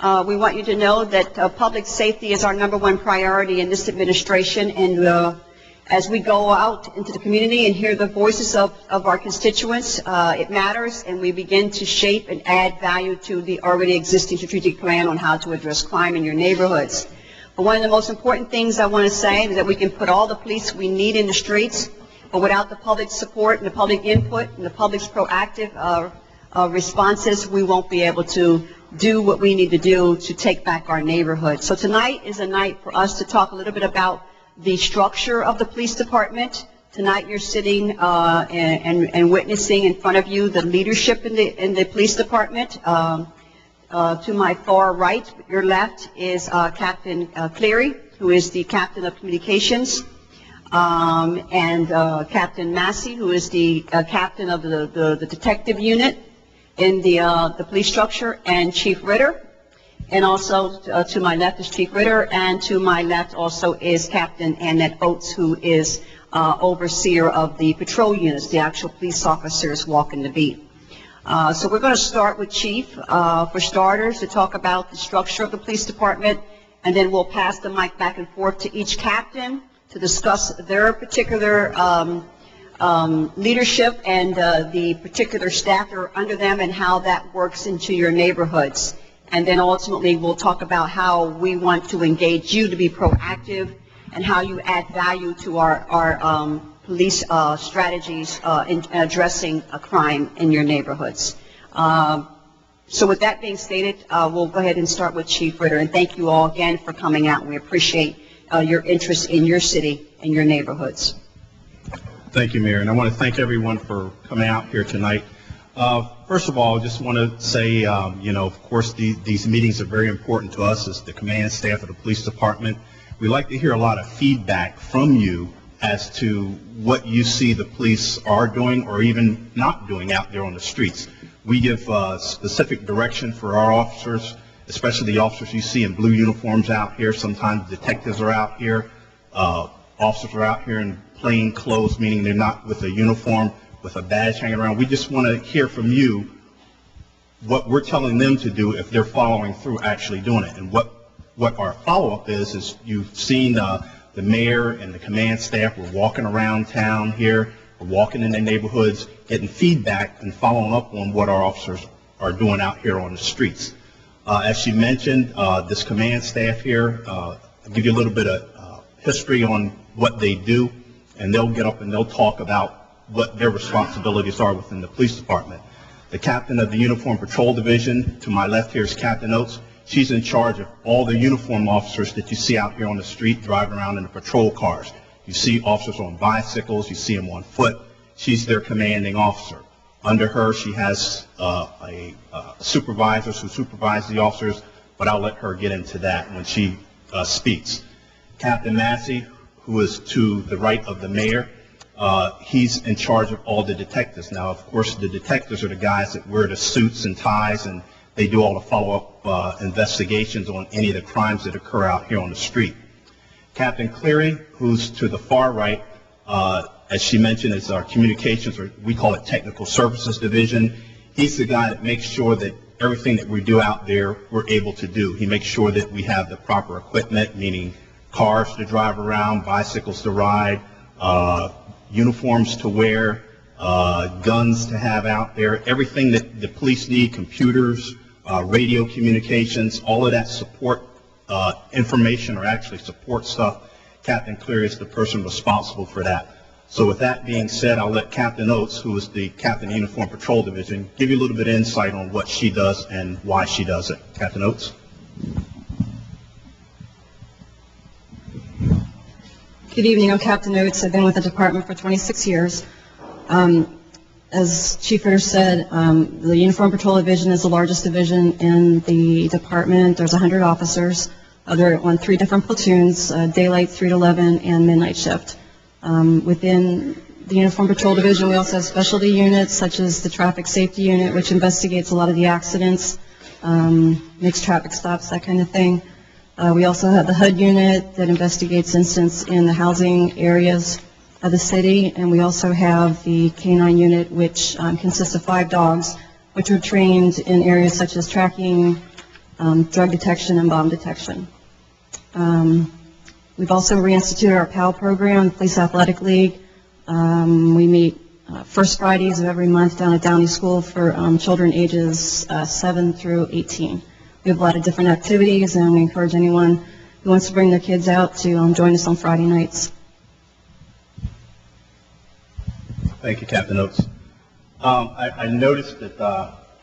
We want you to know that public safety is our #1 priority in this administration, and as we go out into the community and hear the voices of our constituents, it matters, and we begin to shape and add value to the already existing strategic plan on how to address crime in your neighborhoods. But one of the most important things I want to say is that we can put all the police we need in the streets, but without the public support and the public input and the public's proactive responses, we won't be able to do what we need to do to take back our neighborhood. So tonight is a night for us to talk a little bit about the structure of the police department. Tonight you're sitting and witnessing in front of you the leadership in the police department. To my far right, your left, is Captain Cleary, who is the captain of communications, and Captain Massey, who is the captain of the detective unit in the police structure, and Chief Ritter. And also to my left is Chief Ritter, and to my left also is Captain Annette Oates, who is overseer of the patrol units, the actual police officers walking the beat. So we're going to start with Chief, for starters, to talk about the structure of the police department, and then we'll pass the mic back and forth to each captain to discuss their particular leadership and the particular staff that are under them and how that works into your neighborhoods. And then ultimately we'll talk about how we want to engage you to be proactive and how you add value to our police strategies in addressing a crime in your neighborhoods. So with that being stated, we'll go ahead and start with Chief Ritter. And thank you all again for coming out. We appreciate your interest in your city and your neighborhoods. Thank you, Mayor, and I want to thank everyone for coming out here tonight. First of all, I just want to say, of course, these meetings are very important to us as the command staff of the police department. We like to hear a lot of feedback from you as to what you see the police are doing or even not doing out there on the streets. We give specific direction for our officers, especially the officers you see in blue uniforms out here. Sometimes detectives are out here. Officers are out here in plain clothes, meaning they're not with a uniform, with a badge hanging around. We just want to hear from you what we're telling them to do if they're following through actually doing it. And what our follow-up is you've seen the mayor and the command staff. We're walking around town here. We're walking in the neighborhoods, getting feedback and following up on what our officers are doing out here on the streets. As she mentioned, this command staff here, I'll give you a little bit of history on what they do, and they'll get up and they'll talk about what their responsibilities are within the police department. The captain of the Uniform Patrol Division, to my left here, is Captain Oates. She's in charge of all the uniform officers that you see out here on the street driving around in the patrol cars. You see officers on bicycles, you see them on foot. She's their commanding officer. Under her, she has supervisors who supervise the officers, but I'll let her get into that when she speaks. Captain Massey, who is to the right of the mayor, he's in charge of all the detectives. Now, of course, the detectives are the guys that wear the suits and ties, and they do all the follow-up investigations on any of the crimes that occur out here on the street. Captain Cleary, who's to the far right, as she mentioned, is our communications, or we call it technical services division. He's the guy that makes sure that everything that we do out there, we're able to do. He makes sure that we have the proper equipment, meaning cars to drive around, bicycles to ride, uniforms to wear, guns to have out there, everything that the police need, computers, radio communications, all of that support information, or actually support stuff. Captain Cleary is the person responsible for that. So with that being said, I'll let Captain Oates, who is the captain of the Uniform Patrol Division, give you a little bit of insight on what she does and why she does it. Captain Oates. Good evening, I'm Captain Oates. I've been with the department for 26 years. As Chief Ritter said, the Uniform Patrol Division is the largest division in the department. There's 100 officers. They're on 3 different platoons, daylight, 3 to 11, and midnight shift. Within the Uniform Patrol Division, we also have specialty units, such as the Traffic Safety Unit, which investigates a lot of the accidents, makes traffic stops, that kind of thing. We also have the HUD unit that investigates incidents in the housing areas of the city, and we also have the K9 unit, which consists of 5 dogs, which are trained in areas such as tracking drug detection and bomb detection. We've also reinstituted our PAL program, the Police Athletic League. We meet first Fridays of every month down at Downey School for children ages 7 through 18. We have a lot of different activities, and we encourage anyone who wants to bring their kids out to join us on Friday nights. Thank you, Captain Oates. I noticed that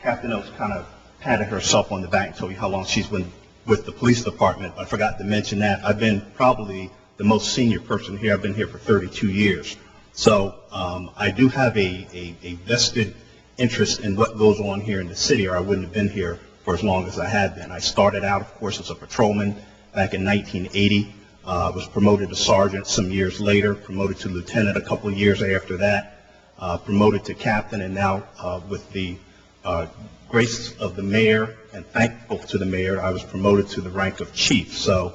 Captain Oates kind of patted herself on the back and told you how long she's been with the police department. I forgot to mention that. I've been probably the most senior person here. I've been here for 32 years. So I do have a vested interest in what goes on here in the city, or I wouldn't have been here for as long as I had been. I started out, of course, as a patrolman back in 1980. Was promoted to sergeant some years later, promoted to lieutenant a couple of years after that, promoted to captain, and now with the grace of the mayor and thankful to the mayor, I was promoted to the rank of chief. So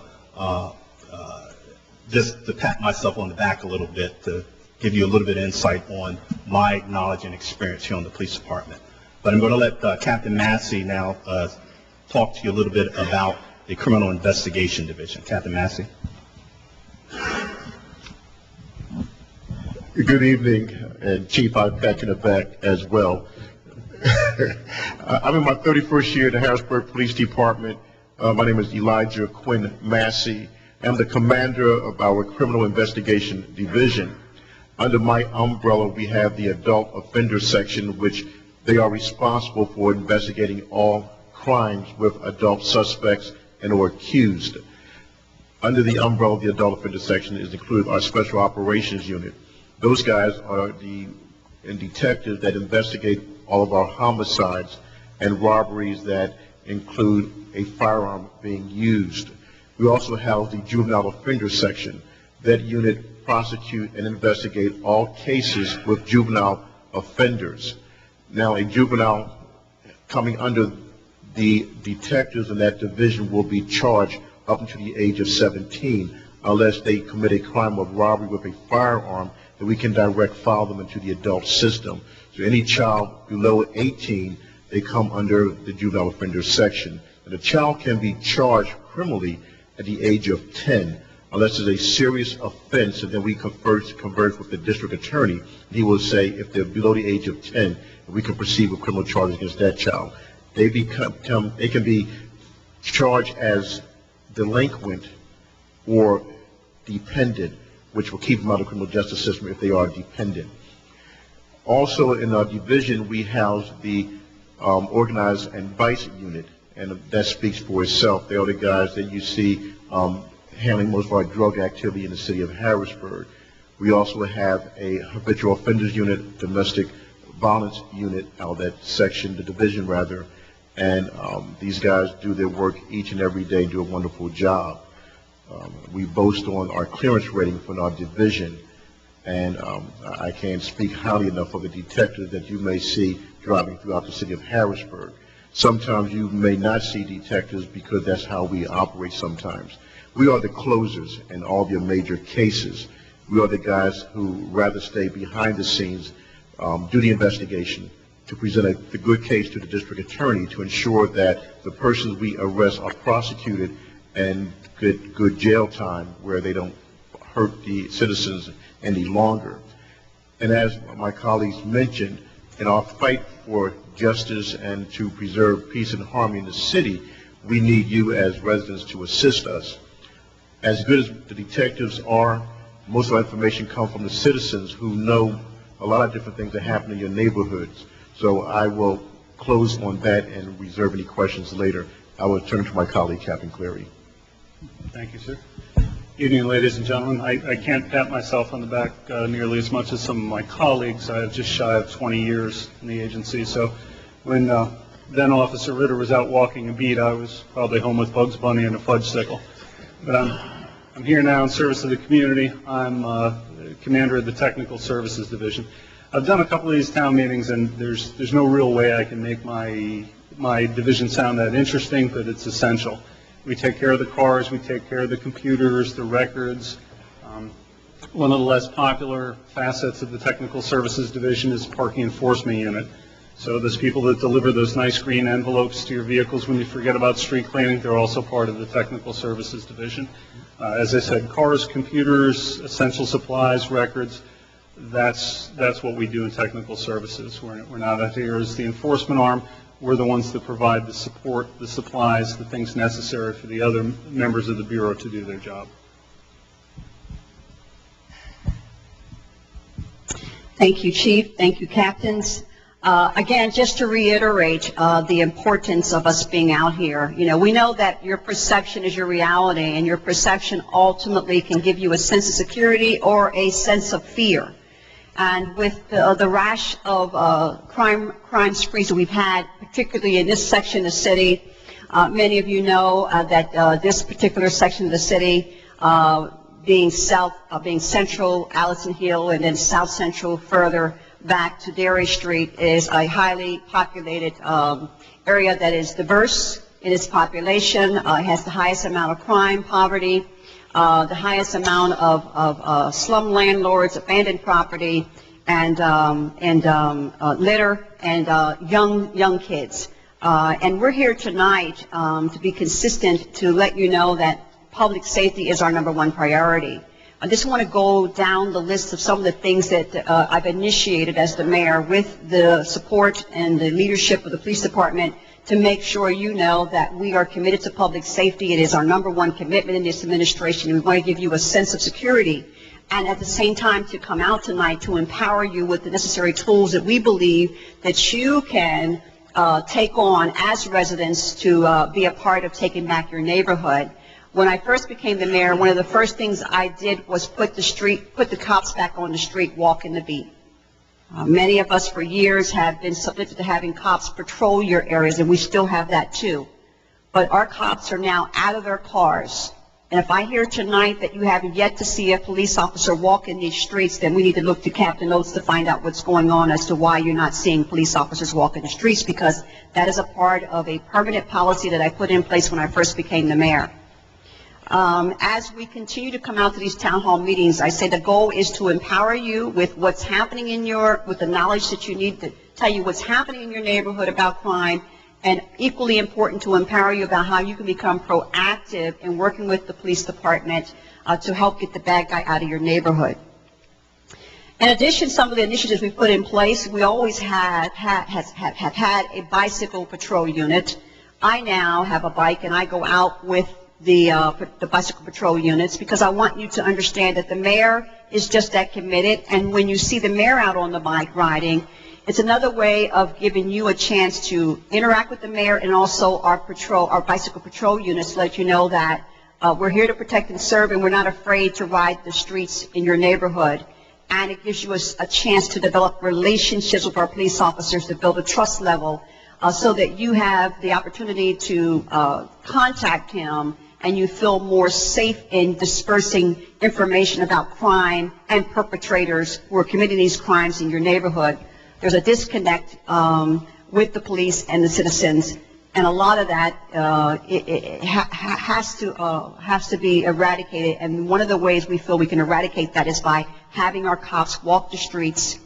just to pat myself on the back a little bit to give you a little bit of insight on my knowledge and experience here on the police department. But I'm going to let Captain Massey now talk to you a little bit about the Criminal Investigation Division. Captain Massey. Good evening, and Chief, I'll pat you in the back as well. I'm in my 31st year at the Harrisburg Police Department. My name is Elijah Quinn Massey. I'm the commander of our Criminal Investigation Division. Under my umbrella, we have the Adult Offender Section, which they are responsible for investigating all crimes with adult suspects and or accused. Under the umbrella of the Adult Offender Section is included our Special Operations Unit. Those guys are the detectives that investigate all of our homicides and robberies that include a firearm being used. We also have the Juvenile Offender Section. That unit prosecute and investigate all cases with juvenile offenders. Now, a juvenile coming under the detectives in that division will be charged up until the age of 17 unless they commit a crime of robbery with a firearm, that we can direct file them into the adult system. So any child below 18, they come under the Juvenile Offender Section. And the child can be charged criminally at the age of 10 unless it's a serious offense, and then we converse with the district attorney, and he will say if they're below the age of 10, we can proceed with criminal charges against that child. They can be charged as delinquent or dependent, which will keep them out of the criminal justice system if they are dependent. Also in our division, we house the Organized and Vice Unit, and that speaks for itself. They are the guys that you see handling most of our drug activity in the city of Harrisburg. We also have a Habitual Offenders Unit, Domestic Violence Unit, that section, the division rather, and these guys do their work each and every day, do a wonderful job. We boast on our clearance rating for our division, and I can't speak highly enough of the detectives that you may see driving throughout the city of Harrisburg. Sometimes you may not see detectives because that's how we operate sometimes. We are the closers in all of your major cases. We are the guys who rather stay behind the scenes, do the investigation, to present the good case to the district attorney to ensure that the persons we arrest are prosecuted and get good jail time where they don't hurt the citizens any longer. And as my colleagues mentioned, in our fight for justice and to preserve peace and harmony in the city, we need you as residents to assist us. As good as the detectives are, most of our information comes from the citizens who know a lot of different things that happen in your neighborhoods. So I will close on that and reserve any questions later. I will turn to my colleague, Captain Cleary. Thank you, sir. Evening, ladies and gentlemen. I can't pat myself on the back nearly as much as some of my colleagues. I have just shy of 20 years in the agency. So when then Officer Ritter was out walking a beat, I was probably home with Bugs Bunny and a fudge sickle. But I'm here now in service of the community. I'm commander of the Technical Services Division. I've done a couple of these town meetings, and there's no real way I can make my division sound that interesting, but it's essential. We take care of the cars, we take care of the computers, the records. One of the less popular facets of the Technical Services Division is the Parking Enforcement Unit. So there's people that deliver those nice green envelopes to your vehicles when you forget about street cleaning. They're also part of the Technical Services Division. As I said, cars, computers, essential supplies, records, that's what we do in Technical Services. We're not out here as the enforcement arm. We're the ones that provide the support, the supplies, the things necessary for the other members of the Bureau to do their job. Thank you, Chief. Thank you, Captains. Again, just to reiterate the importance of us being out here. You know, we know that your perception is your reality, and your perception ultimately can give you a sense of security or a sense of fear. And with the rash of crime sprees that we've had, particularly in this section of the city, many of you know that this particular section of the city, being central, Allison Hill, and then south central further back to Dairy Street, is a highly populated area that is diverse in its population. It has the highest amount of crime, poverty, the highest amount of slum landlords, abandoned property, and litter, and young kids. And we're here tonight to be consistent, to let you know that public safety is our #1 priority. I just want to go down the list of some of the things that I've initiated as the mayor with the support and the leadership of the police department to make sure you know that we are committed to public safety. It is our #1 commitment in this administration. We want to give you a sense of security, and at the same time to come out tonight to empower you with the necessary tools that we believe that you can take on as residents to be a part of taking back your neighborhood. When I first became the mayor, one of the first things I did was put the cops back on the street, walking the beat. Many of us for years have been subjected to having cops patrol your areas, and we still have that too. But our cops are now out of their cars. And if I hear tonight that you have yet to see a police officer walk in these streets, then we need to look to Captain Oates to find out what's going on as to why you're not seeing police officers walk in the streets, because that is a part of a permanent policy that I put in place when I first became the mayor. As we continue to come out to these town hall meetings, I say the goal is to empower you with what's happening with the knowledge that you need to tell you what's happening in your neighborhood about crime, and equally important to empower you about how you can become proactive in working with the police department to help get the bad guy out of your neighborhood. In addition, some of the initiatives we put in place, we always have had a bicycle patrol unit. I now have a bike, and I go out with the bicycle patrol units, because I want you to understand that the mayor is just that committed. And when you see the mayor out on the bike riding, it's another way of giving you a chance to interact with the mayor, and also our bicycle patrol units let you know that we're here to protect and serve, and we're not afraid to ride the streets in your neighborhood. And it gives you a chance to develop relationships with our police officers, to build a trust level, so that you have the opportunity to contact him, and you feel more safe in dispersing information about crime and perpetrators who are committing these crimes in your neighborhood. There's a disconnect with the police and the citizens, and a lot of that has to be eradicated. And one of the ways we feel we can eradicate that is by having our cops walk the streets,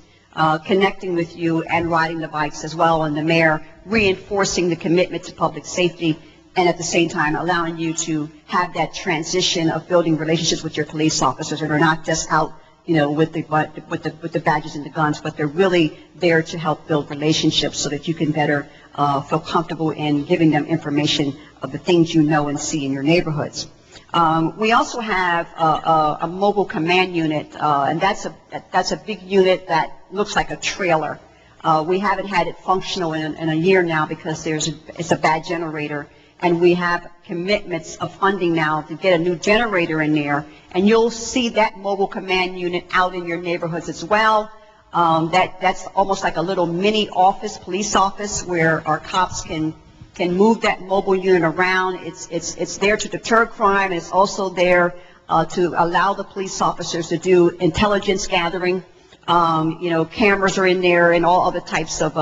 connecting with you, and riding the bikes as well, and the mayor reinforcing the commitment to public safety, and at the same time allowing you to have that transition of building relationships with your police officers, and are not just out, you know, with the badges and the guns, but they're really there to help build relationships so that you can better feel comfortable in giving them information of the things you know and see in your neighborhoods. We also have a mobile command unit, and that's a big unit that looks like a trailer. We haven't had it functional in a year now because it's a bad generator. And we have commitments of funding now to get a new generator in there, and you'll see that mobile command unit out in your neighborhoods as well. That's almost like a little mini office, police office, where our cops can move that mobile unit around. It's there to deter crime, and it's also there to allow the police officers to do intelligence gathering. Cameras are in there, and all other types of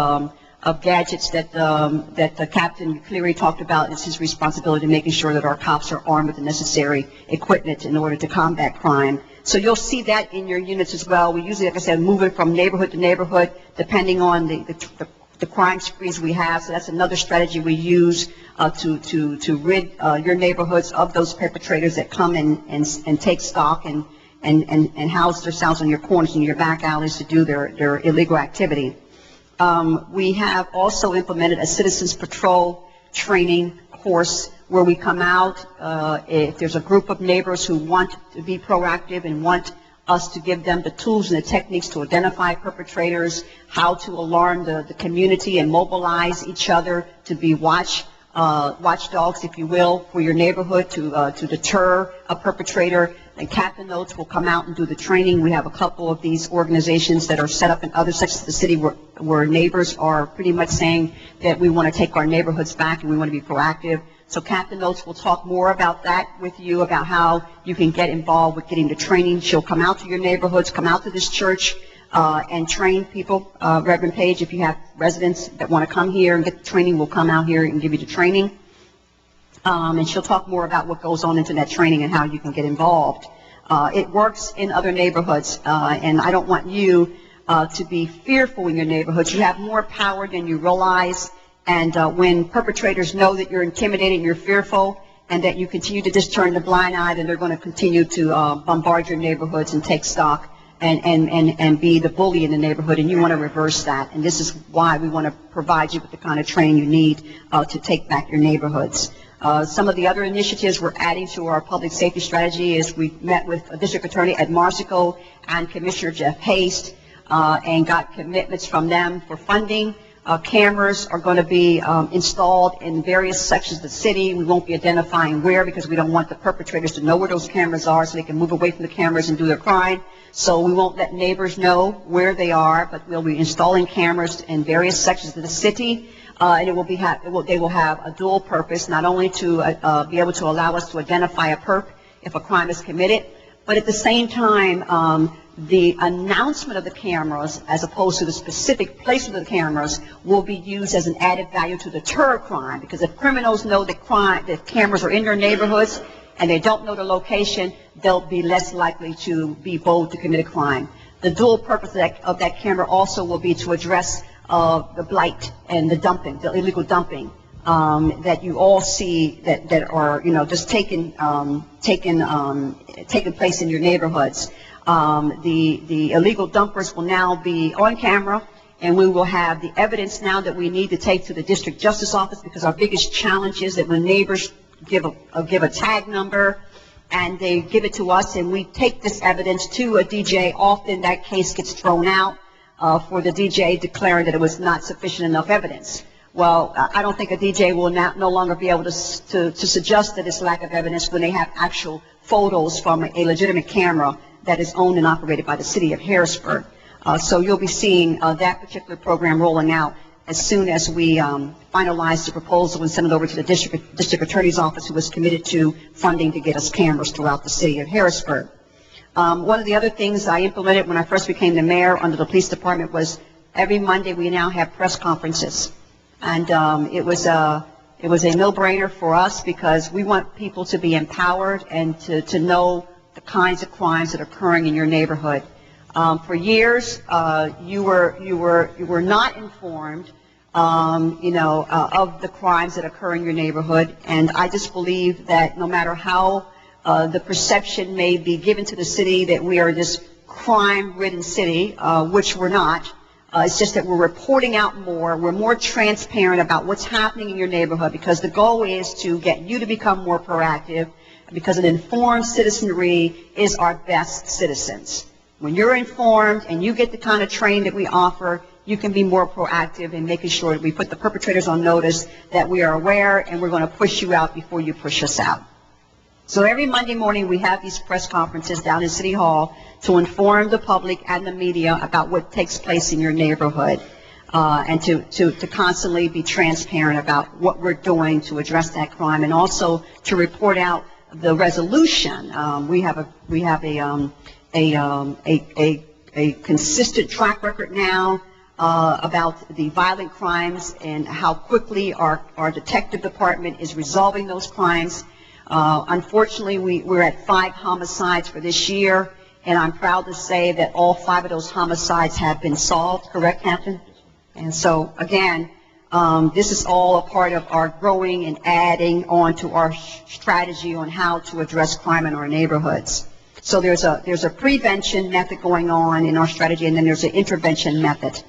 gadgets that Captain Cleary talked about. It's his responsibility, making sure that our cops are armed with the necessary equipment in order to combat crime. So you'll see that in your units as well. We usually, like I said, move it from neighborhood to neighborhood, depending on the the crime sprees we have. So that's another strategy we use to rid your neighborhoods of those perpetrators that come and take stock and house themselves on your corners and your back alleys to do their illegal activity. We have also implemented a citizens patrol training course where we come out, if there's a group of neighbors who want to be proactive and want us to give them the tools and the techniques to identify perpetrators, how to alarm the community and mobilize each other to be watchdogs, if you will, for your neighborhood to deter a perpetrator. And Captain Oates will come out and do the training. We have a couple of these organizations that are set up in other sections of the city where neighbors are pretty much saying that we want to take our neighborhoods back and we want to be proactive. So Captain Oates will talk more about that with you, about how you can get involved with getting the training. She'll come out to your neighborhoods, come out to this church, and train people. Reverend Page, if you have residents that want to come here and get the training, we'll come out here and give you the training. And she'll talk more about what goes on into that training and how you can get involved. It works in other neighborhoods, and I don't want you to be fearful in your neighborhoods. You have more power than you realize, and when perpetrators know that you're intimidated and you're fearful and that you continue to just turn the blind eye, then they're going to continue to bombard your neighborhoods and take stock and be the bully in the neighborhood, and you want to reverse that. And this is why we want to provide you with the kind of training you need to take back your neighborhoods. Some of the other initiatives we're adding to our public safety strategy is we met with District Attorney Ed Marsico and Commissioner Jeff Haste and got commitments from them for funding. Cameras are going to be installed in various sections of the city. We won't be identifying where because we don't want the perpetrators to know where those cameras are so they can move away from the cameras and do their crime. So we won't let neighbors know where they are, but we'll be installing cameras in various sections of the city. And they will have a dual purpose, not only to be able to allow us to identify a perp if a crime is committed, but at the same time, the announcement of the cameras, as opposed to the specific placement of the cameras, will be used as an added value to deter crime. Because if criminals know that cameras are in their neighborhoods and they don't know the location, they'll be less likely to be bold to commit a crime. The dual purpose of that camera also will be to address the blight and the dumping, the illegal dumping that you all see that are just taking place in your neighborhoods. The illegal dumpers will now be on camera, and we will have the evidence now that we need to take to the district justice office, because our biggest challenge is that when neighbors give a tag number and they give it to us and we take this evidence to a DJ, often that case gets thrown out for the DJ declaring that it was not sufficient enough evidence. Well, I don't think a DJ will no longer be able to suggest that it's lack of evidence when they have actual photos from a legitimate camera that is owned and operated by the city of Harrisburg. So you'll be seeing that particular program rolling out as soon as we finalize the proposal and send it over to the district attorney's office, who is committed to funding to get us cameras throughout the city of Harrisburg. One of the other things I implemented when I first became the mayor under the police department was every Monday we now have press conferences. And it was a no-brainer for us, because we want people to be empowered and to know the kinds of crimes that are occurring in your neighborhood. For years, you were not informed, of the crimes that occur in your neighborhood, and I just believe that no matter how the perception may be given to the city that we are this crime-ridden city, which we're not. It's just that we're reporting out more. We're more transparent about what's happening in your neighborhood, because the goal is to get you to become more proactive, because an informed citizenry is our best citizens. When you're informed and you get the kind of training that we offer, you can be more proactive in making sure that we put the perpetrators on notice, that we are aware, and we're going to push you out before you push us out. So every Monday morning we have these press conferences down in City Hall to inform the public and the media about what takes place in your neighborhood, and to constantly be transparent about what we're doing to address that crime, and also to report out the resolution. We have a consistent track record now about the violent crimes and how quickly our detective department is resolving those crimes. Unfortunately, we're at 5 homicides for this year, and I'm proud to say that all 5 of those homicides have been solved. Correct, Captain? And so, again, this is all a part of our growing and adding on to our strategy on how to address crime in our neighborhoods. So there's a prevention method going on in our strategy, and then there's an intervention method.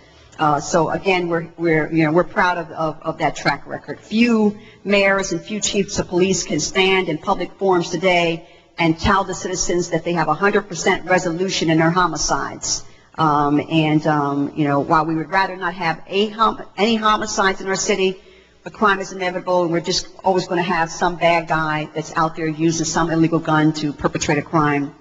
So again, we're proud of that track record. Few mayors and few chiefs of police can stand in public forums today and tell the citizens that they have 100% resolution in their homicides. While we would rather not have any homicides in our city, the crime is inevitable, and we're just always going to have some bad guy that's out there using some illegal gun to perpetrate a crime.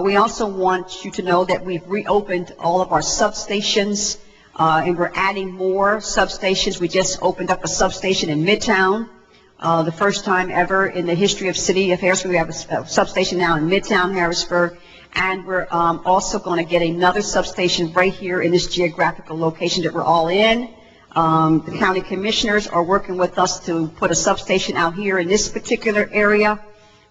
We also want you to know that we've reopened all of our substations, and we're adding more substations. We just opened up a substation in Midtown. The first time ever in the history of City of Harrisburg. We have a substation now in Midtown Harrisburg, and we're also going to get another substation right here in this geographical location that we're all in. The county commissioners are working with us to put a substation out here in this particular area.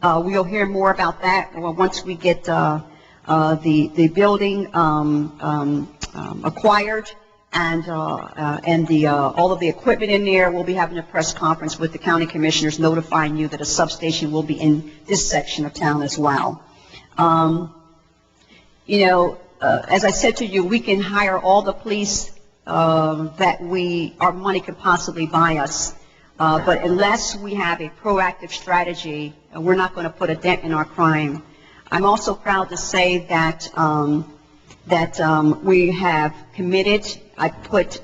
We'll hear more about that once we get the building acquired and all of the equipment in there. We'll be having a press conference with the county commissioners notifying you that a substation will be in this section of town as well. As I said to you, we can hire all the police that our money could possibly buy us. But unless we have a proactive strategy, we're not going to put a dent in our crime. I'm also proud to say that we have committed. I put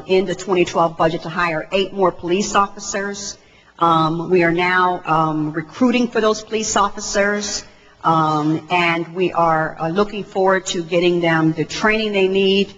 in the 2012 budget to hire 8 more police officers. We are now recruiting for those police officers, and we are looking forward to getting them the training they need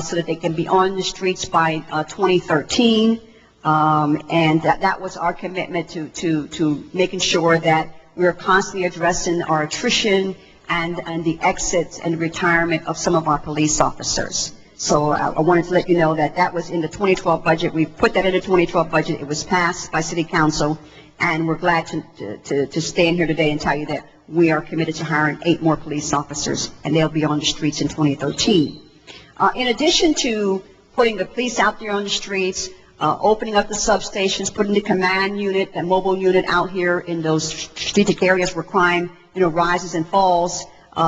so that they can be on the streets by 2013. And that was our commitment to making sure that we're constantly addressing our attrition and the exits and retirement of some of our police officers. So I wanted to let you know that was in the 2012 budget. We put that in the 2012 budget. It was passed by City Council, and we're glad to stand here today and tell you that we are committed to hiring 8 more police officers, and they'll be on the streets in 2013. In addition to putting the police out there on the streets, opening up the substations, putting the command unit, the mobile unit out here in those strategic areas where crime, rises and falls,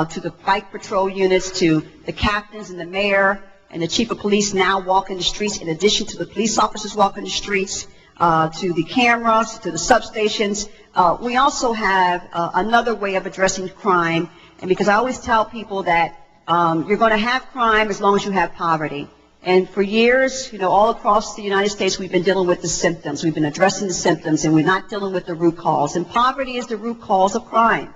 to the bike patrol units, to the captains and the mayor and the chief of police now walking the streets, in addition to the police officers walking the streets, to the cameras, to the substations. We also have another way of addressing crime, and because I always tell people that you're going to have crime as long as you have poverty. And for years, all across the United States, we've been dealing with the symptoms. We've been addressing the symptoms, and we're not dealing with the root cause. And poverty is the root cause of crime.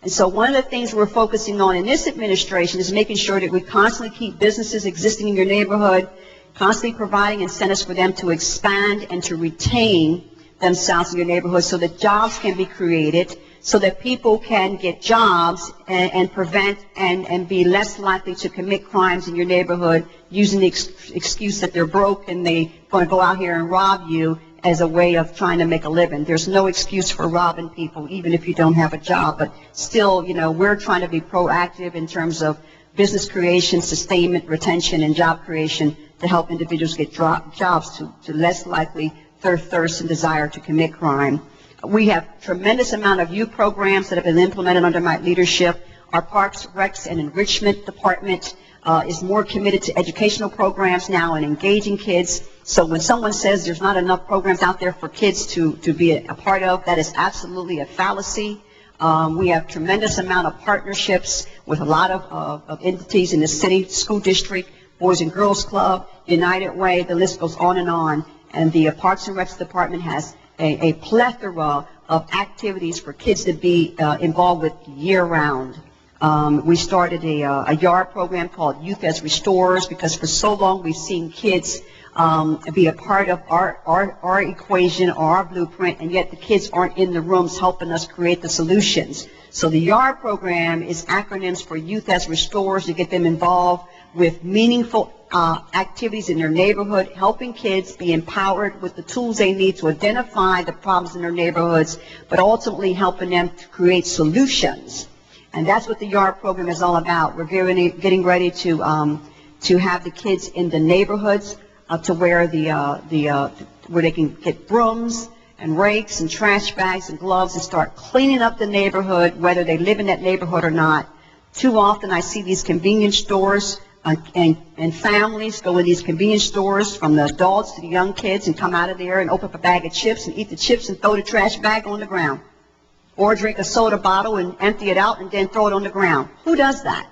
And so one of the things we're focusing on in this administration is making sure that we constantly keep businesses existing in your neighborhood, constantly providing incentives for them to expand and to retain themselves in your neighborhood so that jobs can be created, so that people can get jobs and prevent and be less likely to commit crimes in your neighborhood using the excuse that they're broke and they're going to go out here and rob you as a way of trying to make a living. There's no excuse for robbing people, even if you don't have a job. But still, we're trying to be proactive in terms of business creation, sustainment, retention, and job creation to help individuals get jobs to less likely their thirst and desire to commit crime. We have tremendous amount of youth programs that have been implemented under my leadership. Our Parks, Recs, and Enrichment Department is more committed to educational programs now and engaging kids. So when someone says there's not enough programs out there for kids to be a part of, that is absolutely a fallacy. We have tremendous amount of partnerships with a lot of entities in the city, school district, Boys and Girls Club, United Way, the list goes on. And the Parks and Recs Department has a plethora of activities for kids to be involved with year-round. We started a yard program called Youth as Restorers because for so long we've seen kids be a part of our equation or our blueprint, and yet the kids aren't in the rooms helping us create the solutions. So the YARD program is acronyms for Youth as Restorers, to get them involved with meaningful activities in their neighborhood, helping kids be empowered with the tools they need to identify the problems in their neighborhoods, but ultimately helping them to create solutions. And that's what the YARD program is all about. We're getting ready to to have the kids in the neighborhoods to where where they can get brooms and rakes and trash bags and gloves and start cleaning up the neighborhood, whether they live in that neighborhood or not. Too often I see these convenience stores and families go in these convenience stores, from the adults to the young kids, and come out of there and open up a bag of chips and eat the chips and throw the trash bag on the ground. Or drink a soda bottle and empty it out and then throw it on the ground. Who does that?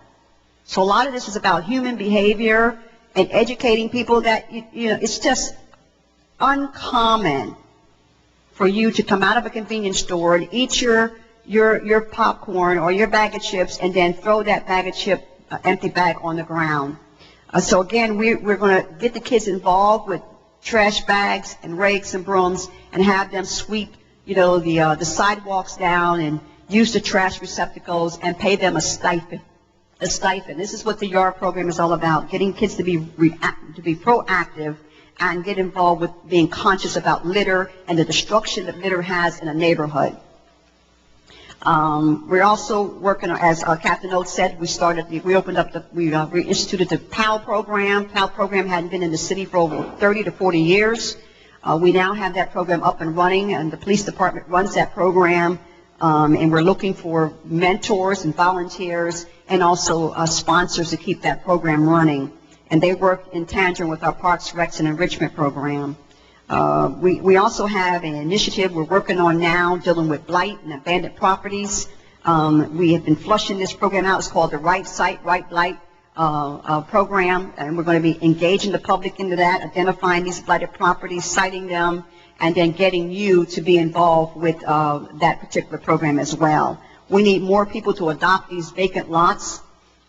So a lot of this is about human behavior and educating people that, it's just uncommon for you to come out of a convenience store and eat your popcorn or your bag of chips and then throw that bag of chip empty bag on the ground. So again, we're going to get the kids involved with trash bags and rakes and brooms and have them sweep, the sidewalks down and use the trash receptacles and pay them a stipend. This is what the yard program is all about, getting kids to be proactive and get involved with being conscious about litter and the destruction that litter has in a neighborhood. We're also working, as Captain Oates said, we reinstituted the PAL program. PAL program hadn't been in the city for over 30 to 40 years. We now have that program up and running, and the police department runs that program, and we're looking for mentors and volunteers and also sponsors to keep that program running. And they work in tandem with our Parks, Recs, and Enrichment program. We also have an initiative we're working on now dealing with blight and abandoned properties. We have been flushing this program out. It's called the Right Site, Right Blight program, and we're going to be engaging the public into that, identifying these blighted properties, citing them, and then getting you to be involved with that particular program as well. We need more people to adopt these vacant lots.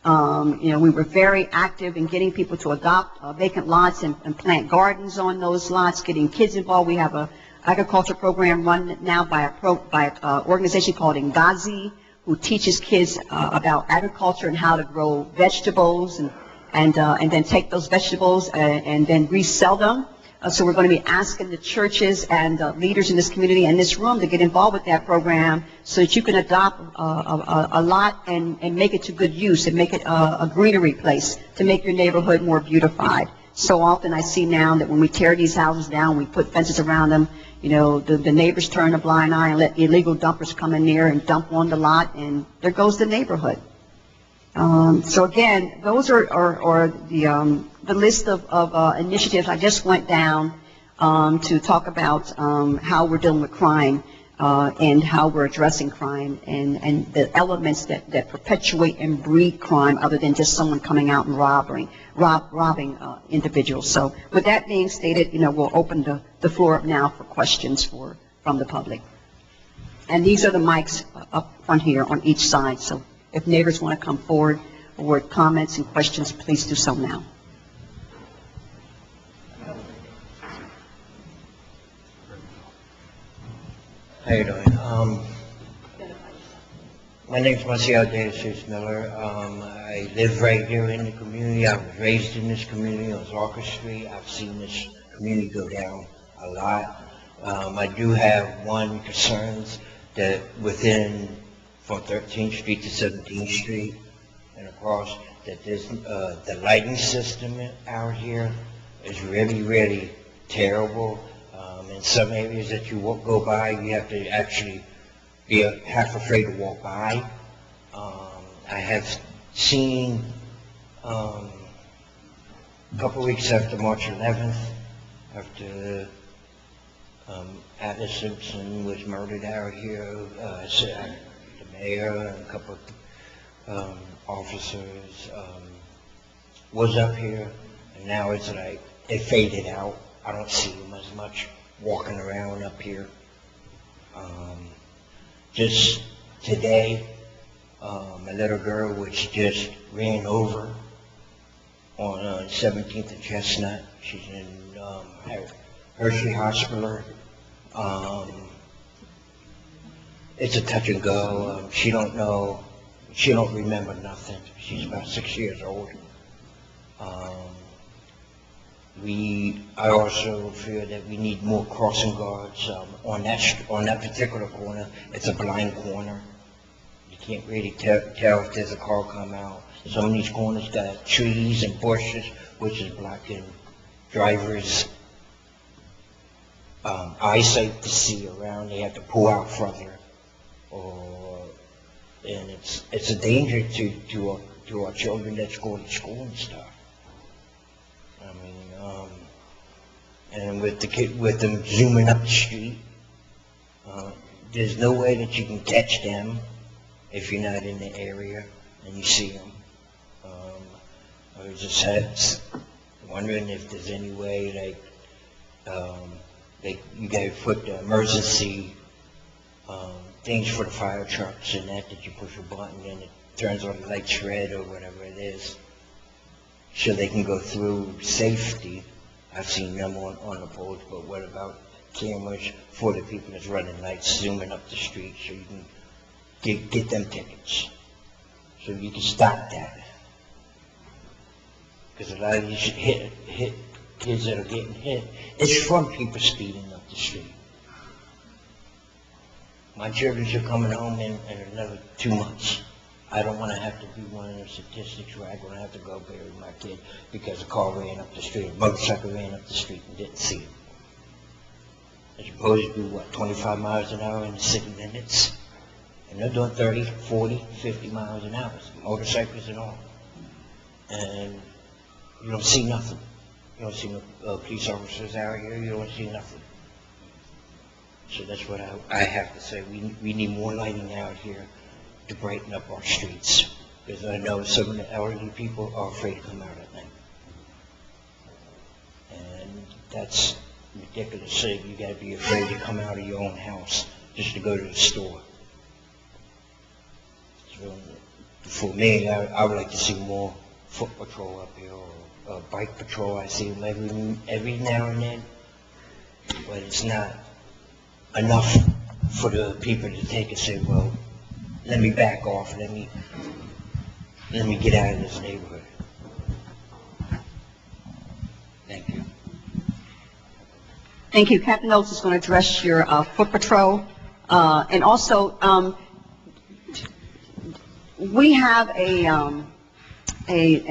We were very active in getting people to adopt vacant lots and plant gardens on those lots, getting kids involved. We have an agriculture program run now by an organization called Ngazi, who teaches kids about agriculture and how to grow vegetables and then take those vegetables and then resell them. So we're going to be asking the churches and leaders in this community and this room to get involved with that program so that you can adopt a lot and make it to good use and make it a greenery place to make your neighborhood more beautified. So often I see now that when we tear these houses down, we put fences around them, the neighbors turn a blind eye and let illegal dumpers come in there and dump on the lot, and there goes the neighborhood. So again, those are the list of initiatives I just went down to talk about how we're dealing with crime and how we're addressing crime and the elements that perpetuate and breed crime other than just someone coming out and robbing individuals. So with that being stated, we'll open the floor up now for questions from the public. And these are the mics up front here on each side. So if neighbors want to come forward with comments and questions, please do so now. How you doing? My name's Marcel Davis Miller. I live right here in the community. I was raised in this community on Zarka Street. I've seen this community go down a lot. I do have one concerns that from 13th Street to 17th Street and across, that there's the lighting system out here is really, really terrible. In some areas that you go by, you have to actually be half afraid to walk by. I have seen a couple weeks after March 11th, after Atlas Simpson was murdered out here, the mayor and a couple of officers was up here, and now it's like it faded out. I don't see them as much walking around up here. Just today, a little girl which just ran over on 17th and Chestnut. She's in Hershey Hospital. It's a touch and go. She don't remember nothing. She's about 6 years old. I also feel that we need more crossing guards on that particular corner. It's a blind corner. You can't really tell if there's a car come out. Some of these corners got trees and bushes, which is blocking drivers' eyesight to see around. They have to pull out further, and it's a danger to our children that's going to school and stuff. I mean, and with them zooming up the street, there's no way that you can catch them if you're not in the area and you see them. I was just wondering if there's any way, like you guys put the emergency things for the fire trucks and that you push a button and it turns on the lights red or whatever it is, so they can go through safety. I've seen them on the poles, but what about cameras for the people that's running lights, zooming up the street, so you can get them tickets, so you can stop that? Because a lot of these hit kids that are getting hit, it's from people speeding up the street. My children are coming home in another 2 months. I don't want to have to be one of those statistics where I'm going to have to go bury my kid because a car ran up the street, a motorcycle ran up the street and didn't see it. It's supposed to be, what, 25 miles an hour in the city limits? And they're doing 30, 40, 50 miles an hour, motorcycles and all. And you don't see nothing. You don't see no police officers out here. You don't see nothing. So that's what I have to say. We need more lighting out here to brighten up our streets. Because I know some of the elderly people are afraid to come out at night. And that's ridiculous. So you got to be afraid to come out of your own house just to go to the store. So for me, I would like to see more foot patrol up here, or bike patrol. I see them every now and then, but it's not enough for the people to take and say, well, let me back off, let me get out of this neighborhood. Thank you. Thank you. Captain Oates is going to address your foot patrol. And also, we have a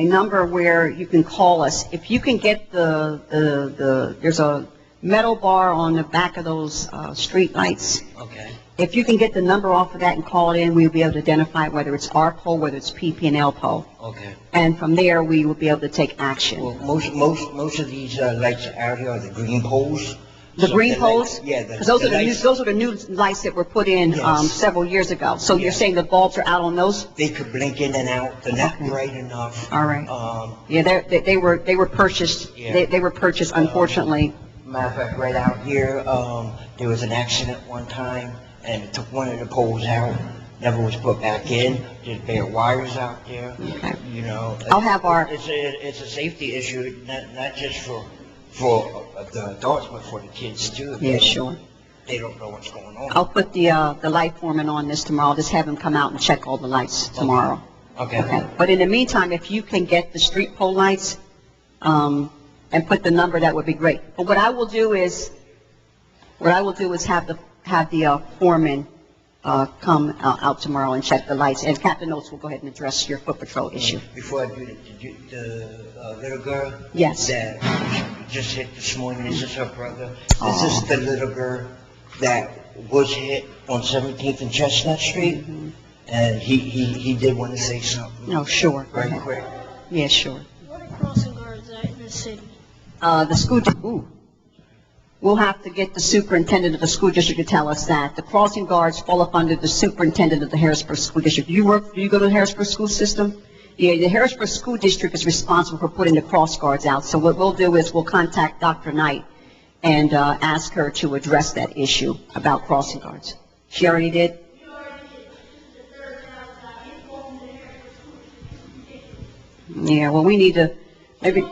number where you can call us. If you can get there's a metal bar on the back of those street lights. Okay. If you can get the number off of that and call it in, we'll be able to identify whether it's our pole, whether it's PP&L pole. Okay. And from there, we will be able to take action. Well, most of these lights out here are the green poles. The So green poles? Yeah. Because those are the new lights that were put in Yes. several years ago. So you're Yes. saying the bulbs are out on those? They could blink in and out. They're not Okay. bright enough. All right. Yeah, they were purchased. Yeah. They were purchased, unfortunately. Matter of fact, right out here, there was an accident one time, and it took one of the poles out, never was put back in. There's bare wires out there. Okay. You know. I'll have our- It's a safety issue, not just for the adults, but for the kids too. Yeah, sure. They don't know what's going on. I'll put the light foreman on this tomorrow. I'll just have him come out and check all the lights tomorrow. Okay. Okay. But in the meantime, if you can get the street pole lights, and put the number, that would be great. But what I will do is have the foreman come out tomorrow and check the lights. And Captain Oates will go ahead and address your foot patrol issue. Before I do that, the little girl Yes. that just hit this morning, is this her brother? This is the little girl that was hit on 17th and Chestnut Street, and he did want to say something. No, sure. Go Right ahead. quick. Yeah, sure. What are crossing guards at in the city? The school, we'll have to get the superintendent of the school district to tell us that. The crossing guards fall up under the superintendent of the Harrisburg School District. Do you go to the Harrisburg school system? Yeah, the Harrisburg School District is responsible for putting the cross guards out. So what we'll do is we'll contact Dr. Knight and ask her to address that issue about crossing guards. She already did? Yeah, well, we need to, maybe,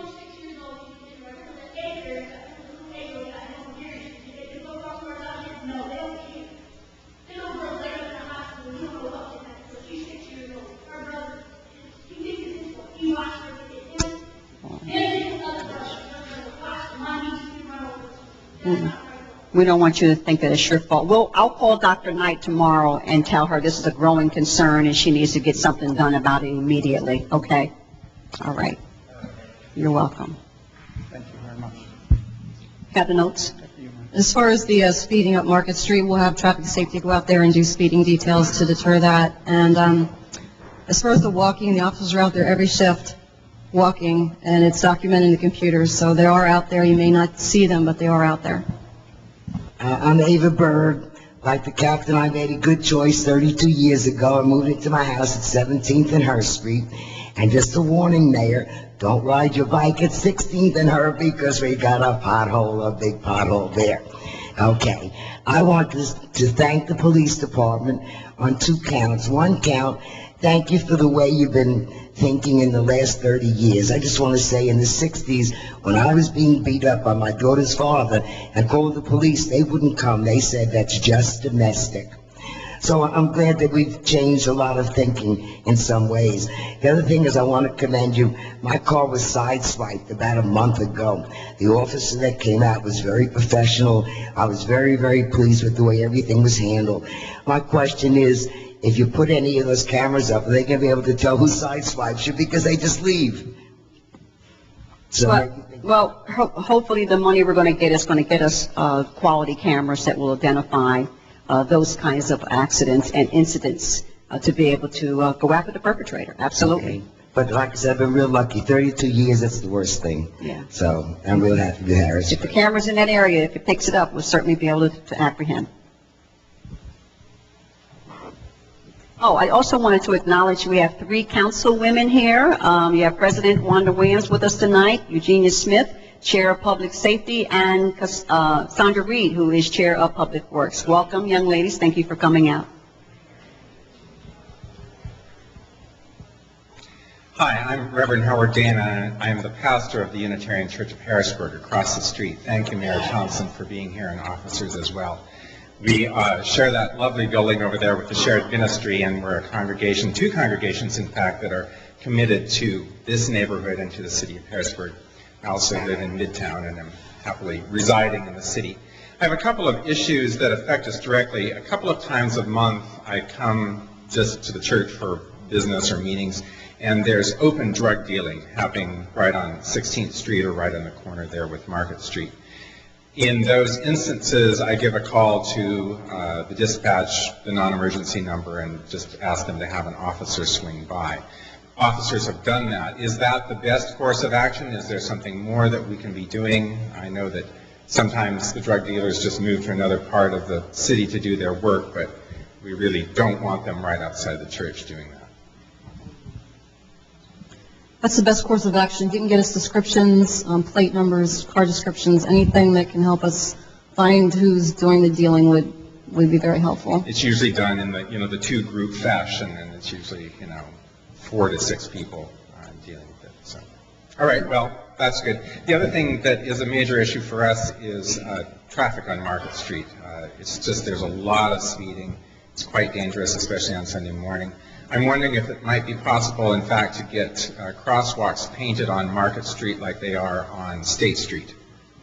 We don't want you to think that it's your fault. I'll call Dr. Knight tomorrow and tell her this is a growing concern and she needs to get something done about it immediately, okay? All right. You're welcome. Thank you very much. Got the notes? As far as the speeding up Market Street, we'll have traffic safety go out there and do speeding details to deter that. And as far as the walking, the officers are out there every shift walking, and it's documented in the computers. So they are out there. You may not see them, but they are out there. I'm Ava Berg. Like the captain, I made a good choice 32 years ago. I moved into my house at 17th and Her Street. And just a warning, Mayor, don't ride your bike at 16th and Her because we got a big pothole there. Okay, I want to thank the police department on 2 counts. 1 count, thank you for the way you've been thinking in the last 30 years. I just want to say in the 60s, when I was being beat up by my daughter's father and called the police, they wouldn't come. They said that's just domestic. So I'm glad that we've changed a lot of thinking in some ways. The other thing is I want to commend you. My car was sideswiped about a month ago. The officer that came out was very professional. I was very, very pleased with the way everything was handled. My question is, if you put any of those cameras up, are they going to be able to tell who sideswipes you because they just leave? So hopefully the money we're going to get is going to get us quality cameras that will identify those kinds of accidents and incidents to be able to go after the perpetrator. Absolutely. Okay. But like I said, I've been real lucky. 32 years, that's the worst thing. Yeah. So I'm real happy with Harrisburg. If the camera's in that area, if it picks it up, we'll certainly be able to apprehend. Oh, I also wanted to acknowledge we have 3 council women here. You have President Wanda Williams with us tonight, Eugenia Smith, Chair of Public Safety, and Sandra Reed, who is Chair of Public Works. Welcome, young ladies. Thank you for coming out. Hi, I'm Reverend Howard Dana. I am the pastor of the Unitarian Church of Harrisburg across the street. Thank you, Mayor Thompson, for being here, and officers as well. We share that lovely building over there with the shared ministry, and we're a congregation, 2 congregations in fact, that are committed to this neighborhood and to the city of Harrisburg. I also live in Midtown and am happily residing in the city. I have a couple of issues that affect us directly. A couple of times a month I come just to the church for business or meetings, and there's open drug dealing happening right on 16th Street or right on the corner there with Market Street. In those instances, I give a call to the dispatch, the non-emergency number, and just ask them to have an officer swing by. Officers have done that. Is that the best course of action? Is there something more that we can be doing? I know that sometimes the drug dealers just move to another part of the city to do their work, but we really don't want them right outside the church doing that. That's the best course of action. If you can get us descriptions, plate numbers, car descriptions, anything that can help us find who's doing the dealing would be very helpful. It's usually done in the, the 2-group fashion, and it's usually, 4 to 6 people dealing with it. So, all right, well, that's good. The other thing that is a major issue for us is traffic on Market Street. It's just there's a lot of speeding. It's quite dangerous, especially on Sunday morning. I'm wondering if it might be possible, in fact, to get crosswalks painted on Market Street like they are on State Street.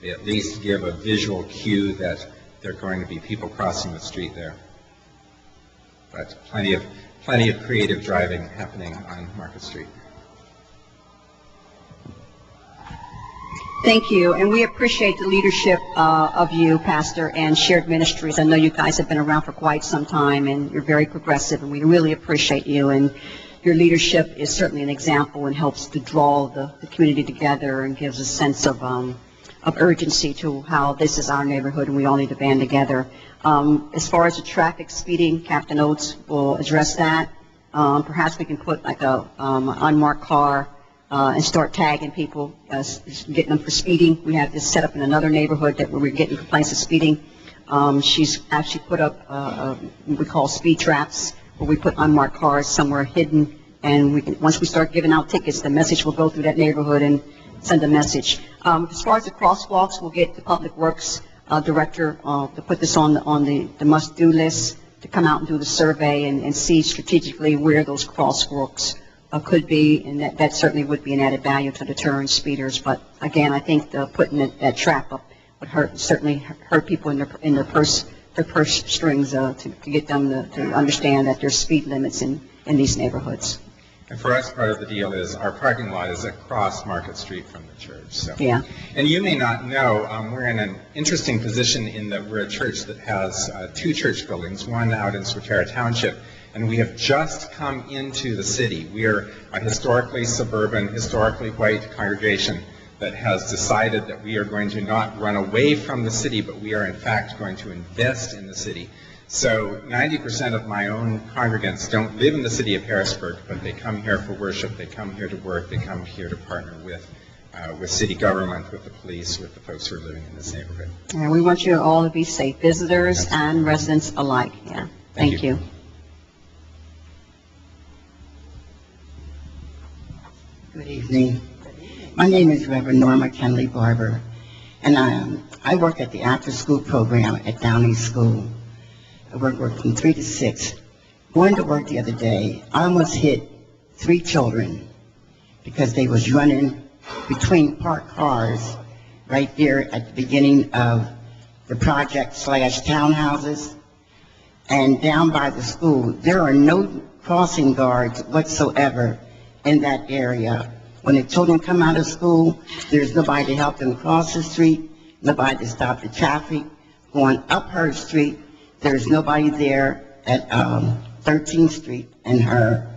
They at least give a visual cue that there are going to be people crossing the street there. But plenty of creative driving happening on Market Street. Thank you, and we appreciate the leadership of you, Pastor, and Shared Ministries. I know you guys have been around for quite some time, and you're very progressive, and we really appreciate you. And your leadership is certainly an example and helps to draw the community together and gives a sense of urgency to how this is our neighborhood, and we all need to band together. As far as the traffic speeding, Captain Oates will address that. Perhaps we can put like a unmarked car and start tagging people, getting them for speeding. We have this set up in another neighborhood that where we're getting complaints of speeding. She's actually put up what we call speed traps, where we put unmarked cars somewhere hidden, and once we start giving out tickets, the message will go through that neighborhood and send a message. As far as the crosswalks, we'll get the Public Works Director to put this on the must-do list, to come out and do the survey and see strategically where those crosswalks could be, and that certainly would be an added value to deterring speeders. But again, I think putting that trap up certainly hurt people in their purse strings to get them to understand that there's speed limits in these neighborhoods. And for us, part of the deal is our parking lot is across Market Street from the church. So. Yeah. And you may not know, we're in an interesting position in that we're a church that has two church buildings, one out in Swatara Township, and we have just come into the city. We are a historically suburban, historically white congregation that has decided that we are going to not run away from the city, but we are in fact going to invest in the city. So 90% of my own congregants don't live in the city of Harrisburg, but they come here for worship, they come here to work, they come here to partner with city government, with the police, with the folks who are living in this neighborhood. And we want you all to be safe, visitors and residents alike. Yeah. Thank you. Good evening. My name is Reverend Norma Kenley Barber, and I work at the after-school program at Downey School. I work from 3 to 6. Going to work the other day, I almost hit 3 children because they was running between parked cars right there at the beginning of the project / townhouses. And down by the school, there are no crossing guards whatsoever in that area. When the children come out of school, there's nobody to help them cross the street, nobody to stop the traffic. Going up her street, there's nobody there at 13th Street and her,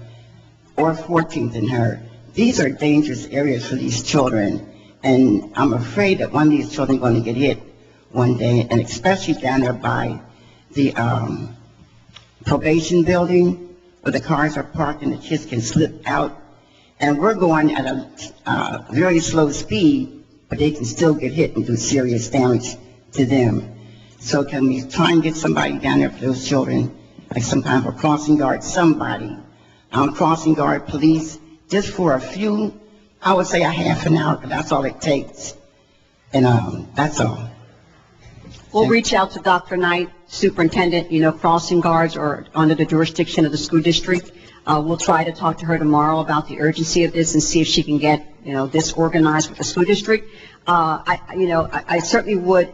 or 14th and her. These are dangerous areas for these children, and I'm afraid that one of these children is going to get hit one day, and especially down there by the probation building where the cars are parked and the kids can slip out. And we're going at a very slow speed, but they can still get hit and do serious damage to them. So can we try and get somebody down there for those children, like some kind of a crossing guard, somebody, crossing guard, police, just for a few, I would say a half an hour, but that's all it takes. And that's all. We'll reach out to Dr. Knight, superintendent, crossing guards are under the jurisdiction of the school district. We'll try to talk to her tomorrow about the urgency of this and see if she can get, this organized with the school district. I certainly would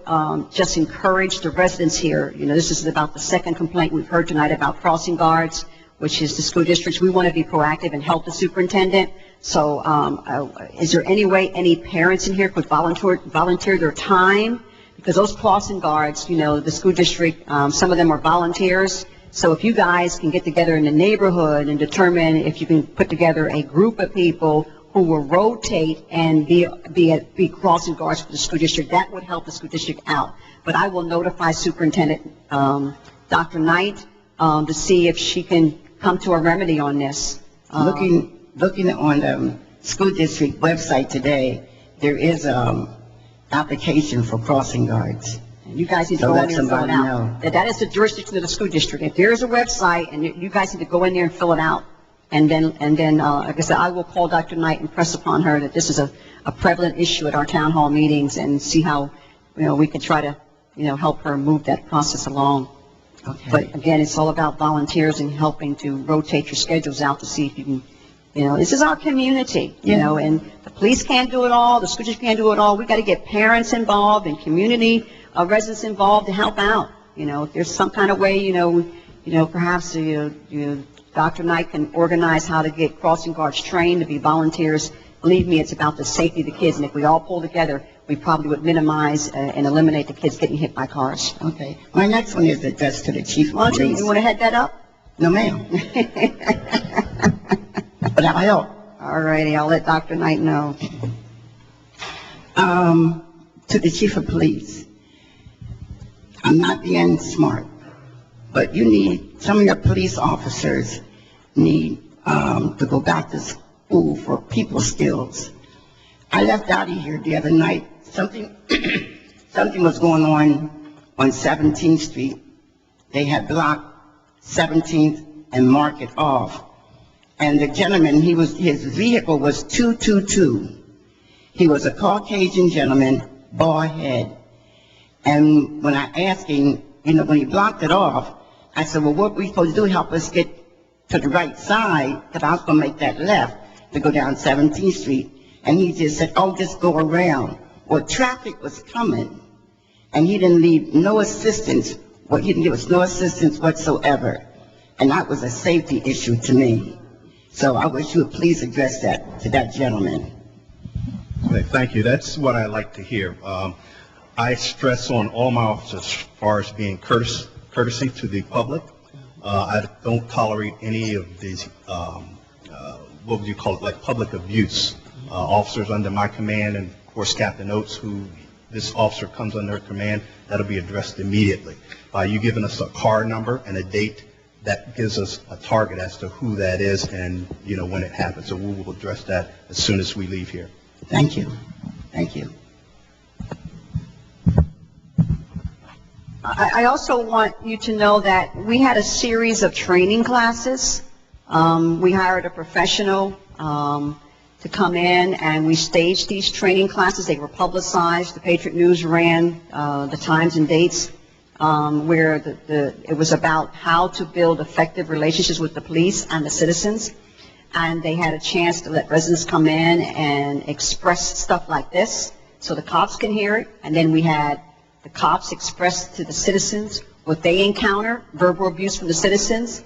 just encourage the residents here. This is about the second complaint we've heard tonight about crossing guards, which is the school districts. We want to be proactive and help the superintendent. So is there any way any parents in here could volunteer their time? Because those crossing guards, the school district, some of them are volunteers. So if you guys can get together in the neighborhood and determine if you can put together a group of people who will rotate and be crossing guards for the school district, that would help the school district out. But I will notify Superintendent Dr. Knight to see if she can come to a remedy on this. Looking on the school district website today, there is application for crossing guards. You guys need to go in there and fill it out. That is the jurisdiction of the school district. If there is a website, and you guys need to go in there and fill it out. And then, like I said, I will call Dr. Knight and press upon her that this is a prevalent issue at our town hall meetings, and see how, we can try to, help her move that process along. Okay. But again, it's all about volunteers and helping to rotate your schedules out to see if you can, this is our community, and the police can't do it all, the school district can't do it all. We've got to get parents involved and community residents involved to help out. If there's some kind of way, perhaps Dr. Knight can organize how to get crossing guards trained to be volunteers. Believe me, it's about the safety of the kids, and if we all pull together, we probably would minimize and eliminate the kids getting hit by cars. Okay. My next one is addressed to the chief of police. You want to head that up? No, ma'am. But I'll help. All righty, I'll let Dr. Knight know. To the chief of police, I'm not being smart, but some of your police officers need to go back to school for people skills. I left out of here the other night. Something was going on 17th Street. They had blocked 17th and Market off. And the gentleman, his vehicle was 222. He was a Caucasian gentleman, bald head. And when I asked him, when he blocked it off, I said, well, what are we supposed to do? Help us get to the right side, because I was going to make that left to go down 17th Street. And he just said, oh, just go around. Well, traffic was coming. and he didn't leave no assistance. He didn't give us no assistance whatsoever. And that was a safety issue to me. So I wish you would please address that to that gentleman. Okay, thank you. That's what I like to hear. I stress on all my officers as far as being courtesy to the public. I don't tolerate any of these, what would you call it, like public abuse. Officers under my command, and of course Captain Oates, who this officer comes under command, that'll be addressed immediately. By you giving us a car number and a date, that gives us a target as to who that is and, you know, when it happens. So we will address that as soon as we leave here. Thank you. Thank you. I also want you to know that we had a series of training classes. We hired a professional to come in, and we staged these training classes. They were publicized. The Patriot News ran the times and dates where it was about how to build effective relationships with the police and the citizens. And they had a chance to let residents come in and express stuff like this so the cops can hear it. And then we had the cops express to the citizens what they encounter, verbal abuse from the citizens.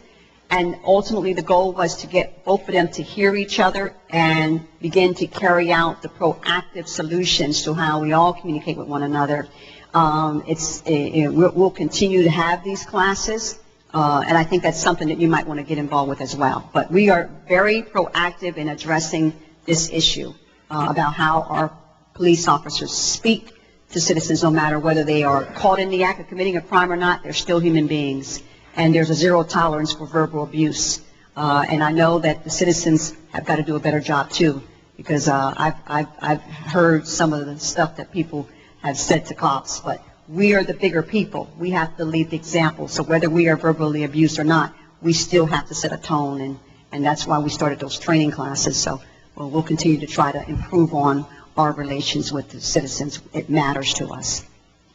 And ultimately the goal was to get both of them to hear each other and begin to carry out the proactive solutions to how we all communicate with one another. We'll continue to have these classes. And I think that's something that you might want to get involved with as well. But we are very proactive in addressing this issue about how our police officers speak to citizens, no matter whether they are caught in the act of committing a crime or not. They're still human beings. And there's a zero tolerance for verbal abuse. And I know that the citizens have got to do a better job too, because I've heard some of the stuff that people have said to cops, but we are the bigger people. We have to lead the example. So whether we are verbally abused or not, we still have to set a tone, and that's why we started those training classes. So we'll continue to try to improve on our relations with the citizens. It matters to us.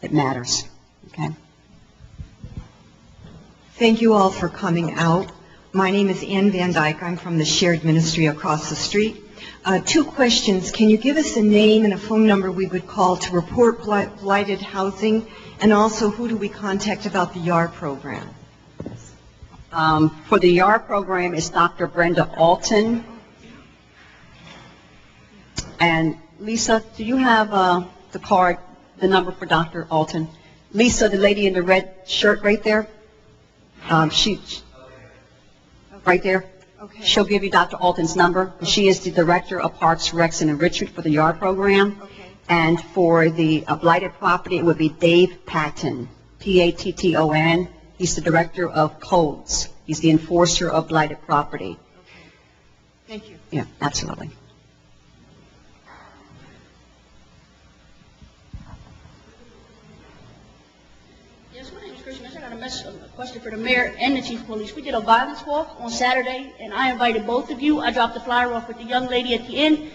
It matters. Okay? Thank you all for coming out. My name is Ann Van Dyke. I'm from the shared ministry across the street. 2 questions. Can you give us a name and a phone number we would call to report blighted housing? And also, who do we contact about the YAR program? For the YAR program, it's Dr. Brenda Alton. And Lisa, do you have the card, the number for Dr. Alton? Lisa, the lady in the red shirt right there? Right there. Okay. She'll give you Dr. Alton's number. She is the director of Parks, Recs, and Enrichment for the YAR program. Okay. And for the blighted property, it would be Dave Patton, Patton. He's the director of codes. He's the enforcer of blighted property. Okay. Thank you. Yeah, absolutely. Yes, my name is Christian. I got a question for the mayor and the chief of police. We did a violence walk on Saturday, and I invited both of you. I dropped the flyer off with the young lady at the end,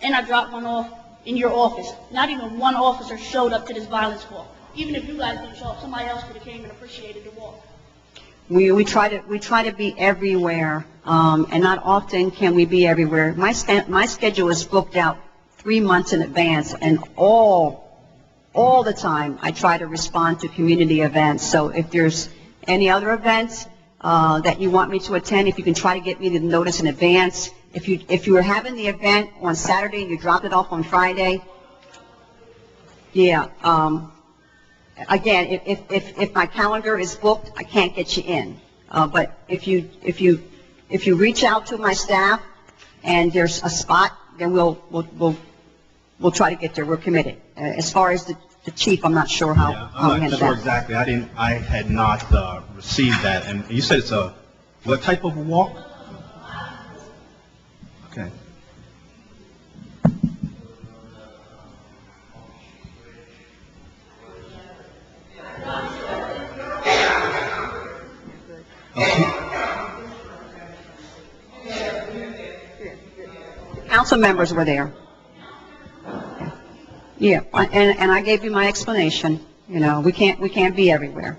and I dropped one off in your office. Not even one officer showed up to this violence walk. Even if you guys didn't show up, somebody else could have came and appreciated the walk. We try to be everywhere, and not often can we be everywhere. My schedule is booked out 3 months in advance, and all the time I try to respond to community events. So if there's any other events that you want me to attend, if you can try to get me the notice in advance. If you were having the event on Saturday and you dropped it off on Friday, yeah. Again, if my calendar is booked, I can't get you in. But if you reach out to my staff and there's a spot, then we'll try to get there. We're committed. As far as the chief, I'm not sure how I'm we not handle sure that. exactly. I had not received that. And you said it's what type of a walk? Okay. Council members were there. Yeah, and I gave you my explanation. You know, we can't be everywhere.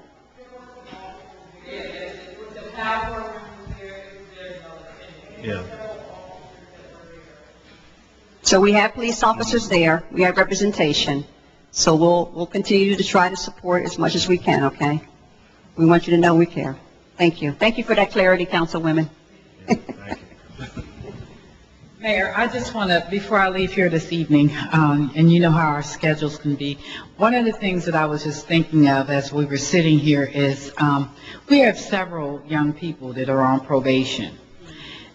Yeah. So we have police officers there. We have representation. So we'll continue to try to support as much as we can, okay? We want you to know we care. Thank you. Thank you for that clarity, Councilwomen. Mayor, I just want to, before I leave here this evening, and you know how our schedules can be, one of the things that I was just thinking of as we were sitting here is we have several young people that are on probation.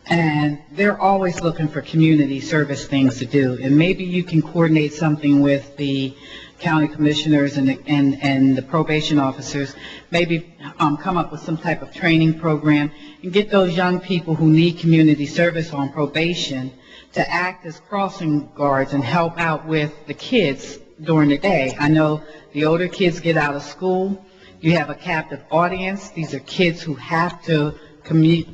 And they're always looking for community service things to do. And maybe you can coordinate something with the county commissioners and the probation officers, maybe come up with some type of training program and get those young people who need community service on probation to act as crossing guards and help out with the kids during the day. I know the older kids get out of school. You have a captive audience. These are kids who have to complete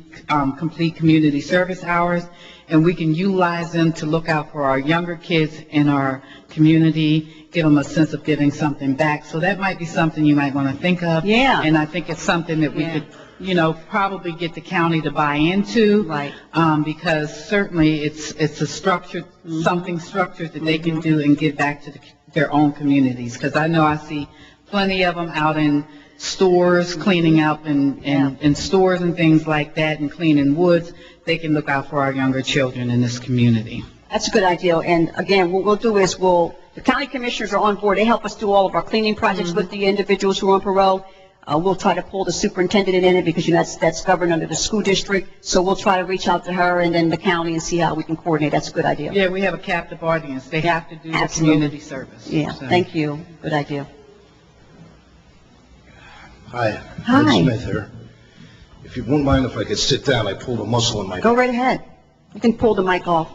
community service hours, and we can utilize them to look out for our younger kids in our community, give them a sense of giving something back. So that might be something you might want to think of. Yeah. And I think it's something that we could, probably get the county to buy into. Right. Because certainly it's a structured, something structured that they can do and give back to their own communities. Because I know I see plenty of them out in stores, cleaning up in stores and things like that, and cleaning woods. They can look out for our younger children in this community. That's a good idea. And again, what we'll do is the county commissioners are on board. They help us do all of our cleaning projects with the individuals who are on parole. We'll try to pull the superintendent in it because that's governed under the school district. So we'll try to reach out to her and then the county and see how we can coordinate. That's a good idea. Yeah, we have a captive audience. They have to do the Absolutely. community service. Yeah, So. thank you. Good idea. Hi. Hi. Ed Smith here. If you wouldn't mind if I could sit down, I pulled a muscle in my Go back. right ahead. You can pull the mic off.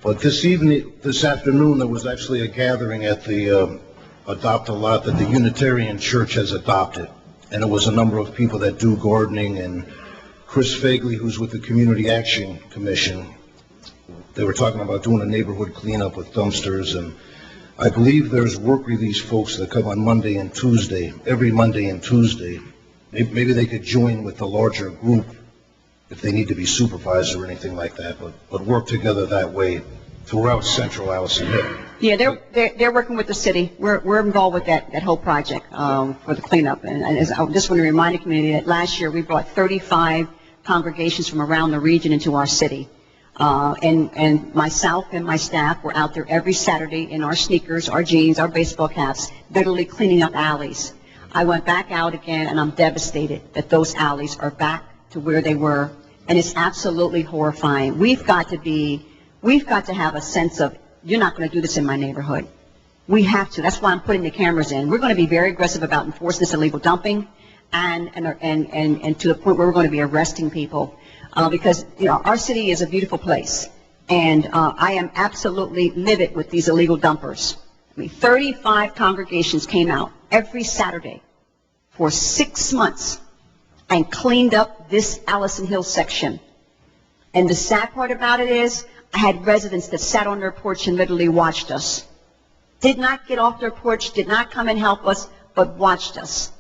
But this afternoon, there was actually a gathering at the adopt-a-lot that the Unitarian Church has adopted. And it was a number of people that do gardening, and Chris Fagley, who's with the Community Action Commission. They were talking about doing a neighborhood cleanup with dumpsters, and I believe there's work release folks that come on Monday and Tuesday, every Monday and Tuesday. Maybe they could join with the larger group if they need to be supervised or anything like that, but work together that way throughout central Allison Hill. Yeah, they're working with the city. We're involved with that whole project for the cleanup. And I just want to remind the community that last year we brought 35 congregations from around the region into our city. And myself and my staff were out there every Saturday in our sneakers, our jeans, our baseball caps, literally cleaning up alleys. I went back out again, and I'm devastated that those alleys are back to where they were, and it's absolutely horrifying. We've got to have a sense of, you're not going to do this in my neighborhood. We have to. That's why I'm putting the cameras in. We're going to be very aggressive about enforcing this illegal dumping, and to the point where we're going to be arresting people. Because our city is a beautiful place, and I am absolutely livid with these illegal dumpers. I mean, 35 congregations came out every Saturday for 6 months and cleaned up this Allison Hill section. And the sad part about it is, I had residents that sat on their porch and literally watched us. Did not get off their porch, did not come and help us, but watched us.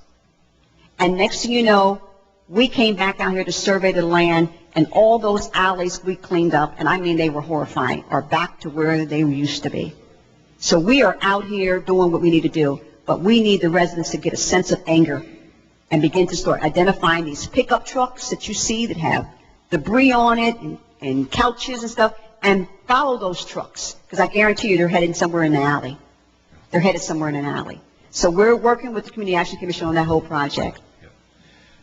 And next thing you know, we came back out here to survey the land, and all those alleys we cleaned up, and I mean they were horrifying, are back to where they used to be. So we are out here doing what we need to do, but we need the residents to get a sense of anger and begin to start identifying these pickup trucks that you see that have debris on it and couches and stuff, and follow those trucks, because I guarantee you they're heading somewhere in the alley. They're headed somewhere in an alley. So we're working with the Community Action Commission on that whole project.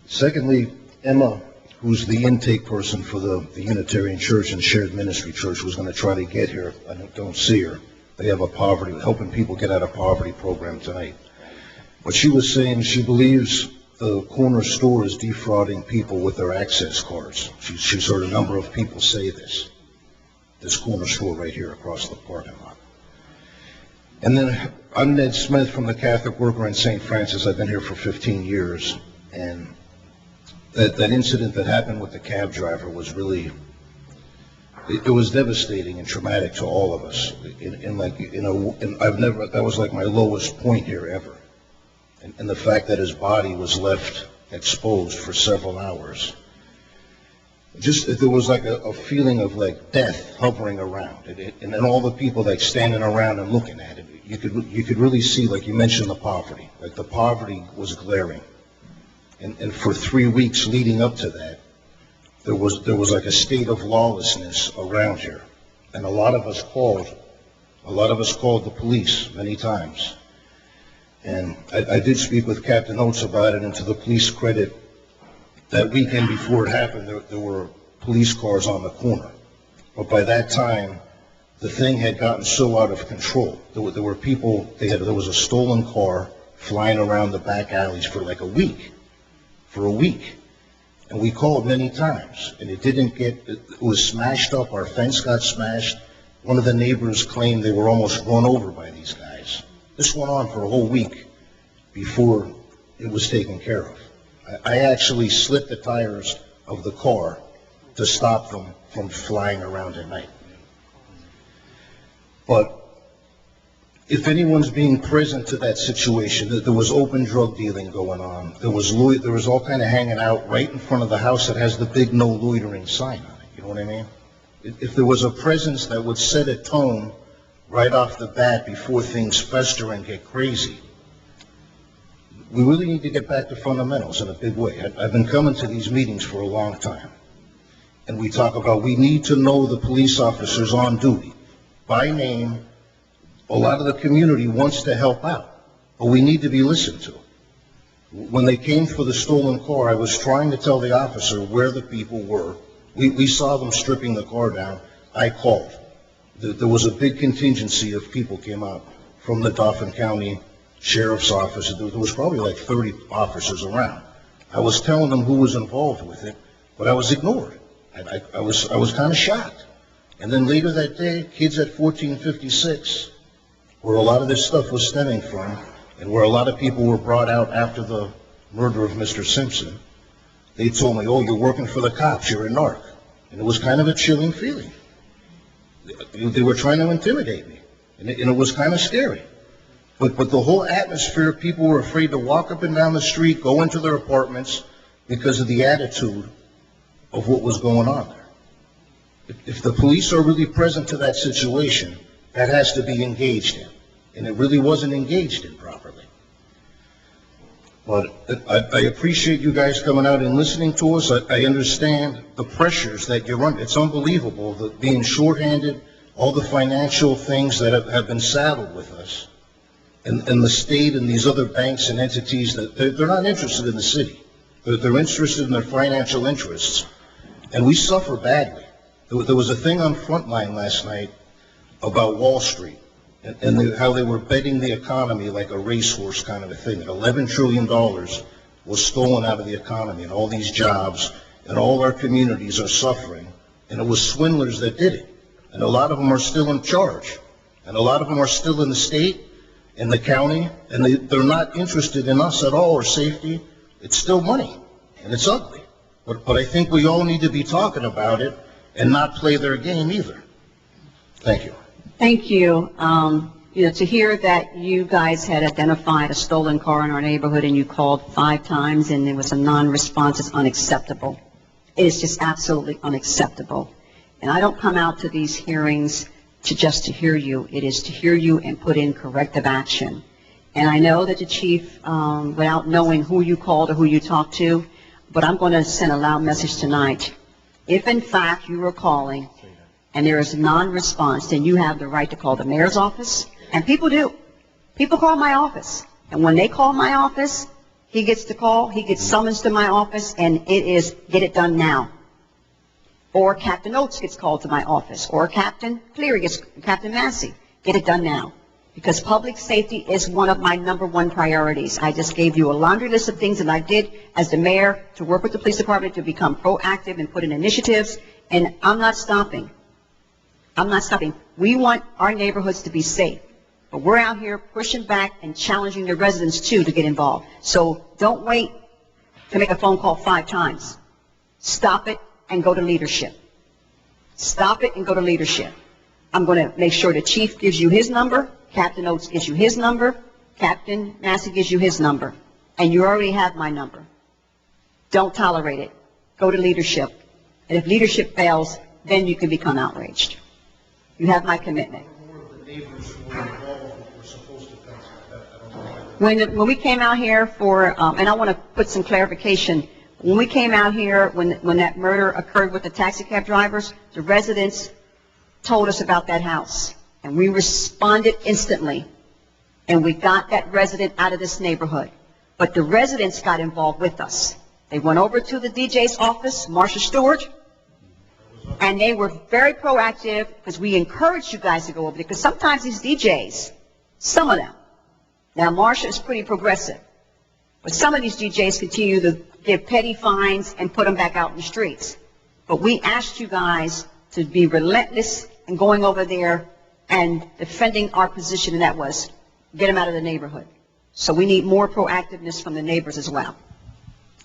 Secondly, Emma, who's the intake person for the Unitarian Church and Shared Ministry Church, was going to try to get here. I don't see her. They have a helping people get out of poverty program tonight. But she was saying she believes the corner store is defrauding people with their access cards. She's heard a number of people say this corner store right here across the parking lot. And then I'm Ned Smith from the Catholic Worker in St. Francis. I've been here for 15 years. And that incident that happened with the cab driver was really, it was devastating and traumatic to all of us. That was like my lowest point here ever. And the fact that his body was left exposed for several hours. just there was like a feeling of like death hovering around it, and then all the people like standing around and looking at it. You could really see, like you mentioned, the poverty. Like the poverty was glaring, and for 3 weeks leading up to that, there was like a state of lawlessness around here, and a lot of us called the police many times. And I did speak with Captain Oates about it, and to the police credit, that weekend before it happened, there were police cars on the corner. But by that time, the thing had gotten so out of control. There were people, there was a stolen car flying around the back alleys for like a week. And we called many times, and it was smashed up. Our fence got smashed. One of the neighbors claimed they were almost run over by these guys. This went on for a whole week before it was taken care of. I actually slit the tires of the car to stop them from flying around at night. But if anyone's being present to that situation, there was open drug dealing going on. There was all kind of hanging out right in front of the house that has the big no loitering sign on it. You know what I mean? If there was a presence that would set a tone right off the bat before things fester and get crazy, we really need to get back to fundamentals in a big way. I've been coming to these meetings for a long time, and we talk about we need to know the police officers on duty by name. A lot of the community wants to help out, but we need to be listened to. When they came for the stolen car, I was trying to tell the officer where the people were. We saw them stripping the car down. I called. There was a big contingency of people came out from the Dolphin County Sheriff's Office. There was probably like 30 officers around. I was telling them who was involved with it, but I was ignored. I was kind of shocked. And then later that day, kids at 1456, where a lot of this stuff was stemming from, and where a lot of people were brought out after the murder of Mr. Simpson, they told me, "Oh, you're working for the cops, you're a narc." And it was kind of a chilling feeling. They were trying to intimidate me, and it was kind of scary. But the whole atmosphere, people were afraid to walk up and down the street, go into their apartments, because of the attitude of what was going on there. If the police are really present to that situation, that has to be engaged in, and it really wasn't engaged in properly. But I appreciate you guys coming out and listening to us. I understand the pressures that you're under. It's unbelievable that being shorthanded, all the financial things that have been saddled with us, and the state and these other banks and entities, that they're not interested in the city. They're interested in their financial interests, and we suffer badly. There was a thing on Frontline last night about Wall Street and how they were betting the economy like a racehorse kind of a thing. And $11 trillion was stolen out of the economy, and all these jobs, and all our communities are suffering. And it was swindlers that did it. And a lot of them are still in charge. And a lot of them are still in the state, in the county, and they're not interested in us at all or safety. It's still money, and it's ugly. But I think we all need to be talking about it and not play their game either. Thank you. Thank you. To hear that you guys had identified a stolen car in our neighborhood and you called 5 times and there was a non-response is unacceptable. It is just absolutely unacceptable. And I don't come out to these hearings just to hear you. It is to hear you and put in corrective action. And I know that the chief, without knowing who you called or who you talked to, but I'm going to send a loud message tonight. If in fact you were calling and there is a non-response, then you have the right to call the mayor's office. And people do. People call my office. And when they call my office, he gets the call, he gets summons to my office, and it is, get it done now. Or Captain Oates gets called to my office. Or Captain Cleary gets, Captain Massey, get it done now. Because public safety is one of my #1 priorities. I just gave you a laundry list of things that I did as the mayor to work with the police department to become proactive and put in initiatives. And I'm not stopping. I'm not stopping. We want our neighborhoods to be safe. But we're out here pushing back and challenging the residents, too, to get involved. So don't wait to make a phone call 5 times. Stop it and go to leadership. Stop it and go to leadership. I'm going to make sure the chief gives you his number, Captain Oates gives you his number, Captain Massey gives you his number, and you already have my number. Don't tolerate it. Go to leadership. And if leadership fails, then you can become outraged. You have my commitment. When we came out here for, and I want to put some clarification, when we came out here, when that murder occurred with the taxi cab drivers, the residents told us about that house, and we responded instantly, and we got that resident out of this neighborhood. But the residents got involved with us. They went over to the DJ's office, Marsha Stewart, and they were very proactive because we encouraged you guys to go over there, because sometimes these DJs, some of them, now Marsha is pretty progressive, but some of these DJs continue to give petty fines and put them back out in the streets. But we asked you guys to be relentless in going over there and defending our position, and that was get them out of the neighborhood. So we need more proactiveness from the neighbors as well.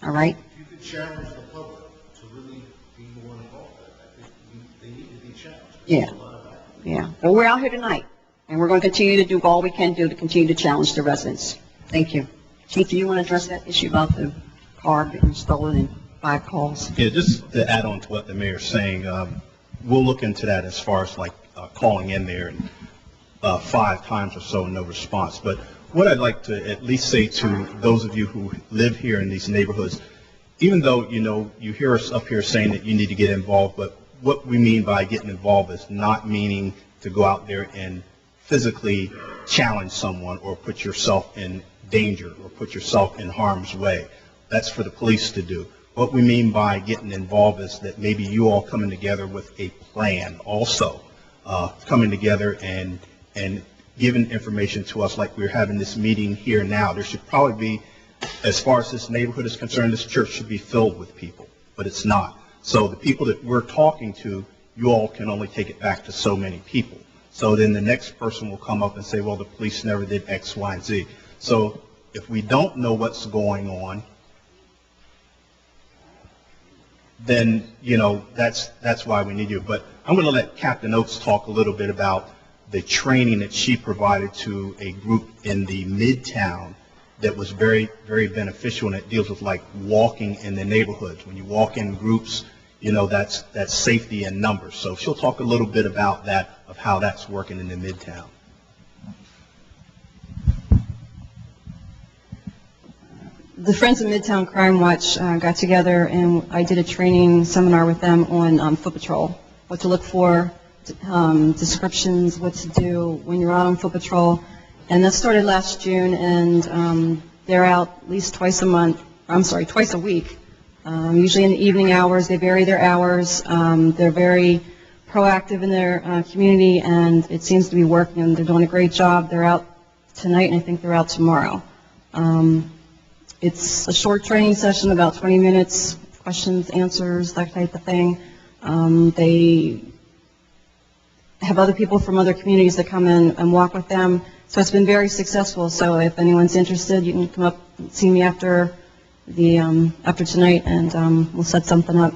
All right? If you could challenge the public to really be more involved, I think they need to be challenged. Yeah. Yeah. Well, we're out here tonight, and we're going to continue to do all we can do to continue to challenge the residents. Thank you. Chief, do you want to address that issue about the car being stolen and 5 calls? Yeah, just to add on to what the mayor's saying, we'll look into that as far as like calling in there and 5 times or so, no response. But what I'd like to at least say to those of you who live here in these neighborhoods, even though, you know, you hear us up here saying that you need to get involved, but what we mean by getting involved is not meaning to go out there and physically challenge someone or put yourself in danger or put yourself in harm's way. That's for the police to do. What we mean by getting involved is that maybe you all coming together with a plan also, coming together and giving information to us like we're having this meeting here now. There should probably be, as far as this neighborhood is concerned, this church should be filled with people, but it's not. So the people that we're talking to, you all can only take it back to so many people. So then the next person will come up and say, well, the police never did X, Y, and Z. So if we don't know what's going on, then, you know, that's why we need you. But I'm going to let Captain Oates talk a little bit about the training that she provided to a group in the Midtown that was very, very beneficial, and it deals with like walking in the neighborhoods. When you walk in groups, you know, that's safety in numbers. So she'll talk a little bit about that, of how that's working in the Midtown. The Friends of Midtown Crime Watch got together, and I did a training seminar with them on foot patrol, what to look for, descriptions, what to do when you're out on foot patrol. And that started last June, and they're out at least twice a week, usually in the evening hours. They vary their hours. They're very proactive in their community, and it seems to be working, and they're doing a great job. They're out tonight, and I think they're out tomorrow. It's a short training session, about 20 minutes, questions, answers, that type of thing. They have other people from other communities that come in and walk with them. So it's been very successful. So if anyone's interested, you can come up and see me after tonight, and we'll set something up.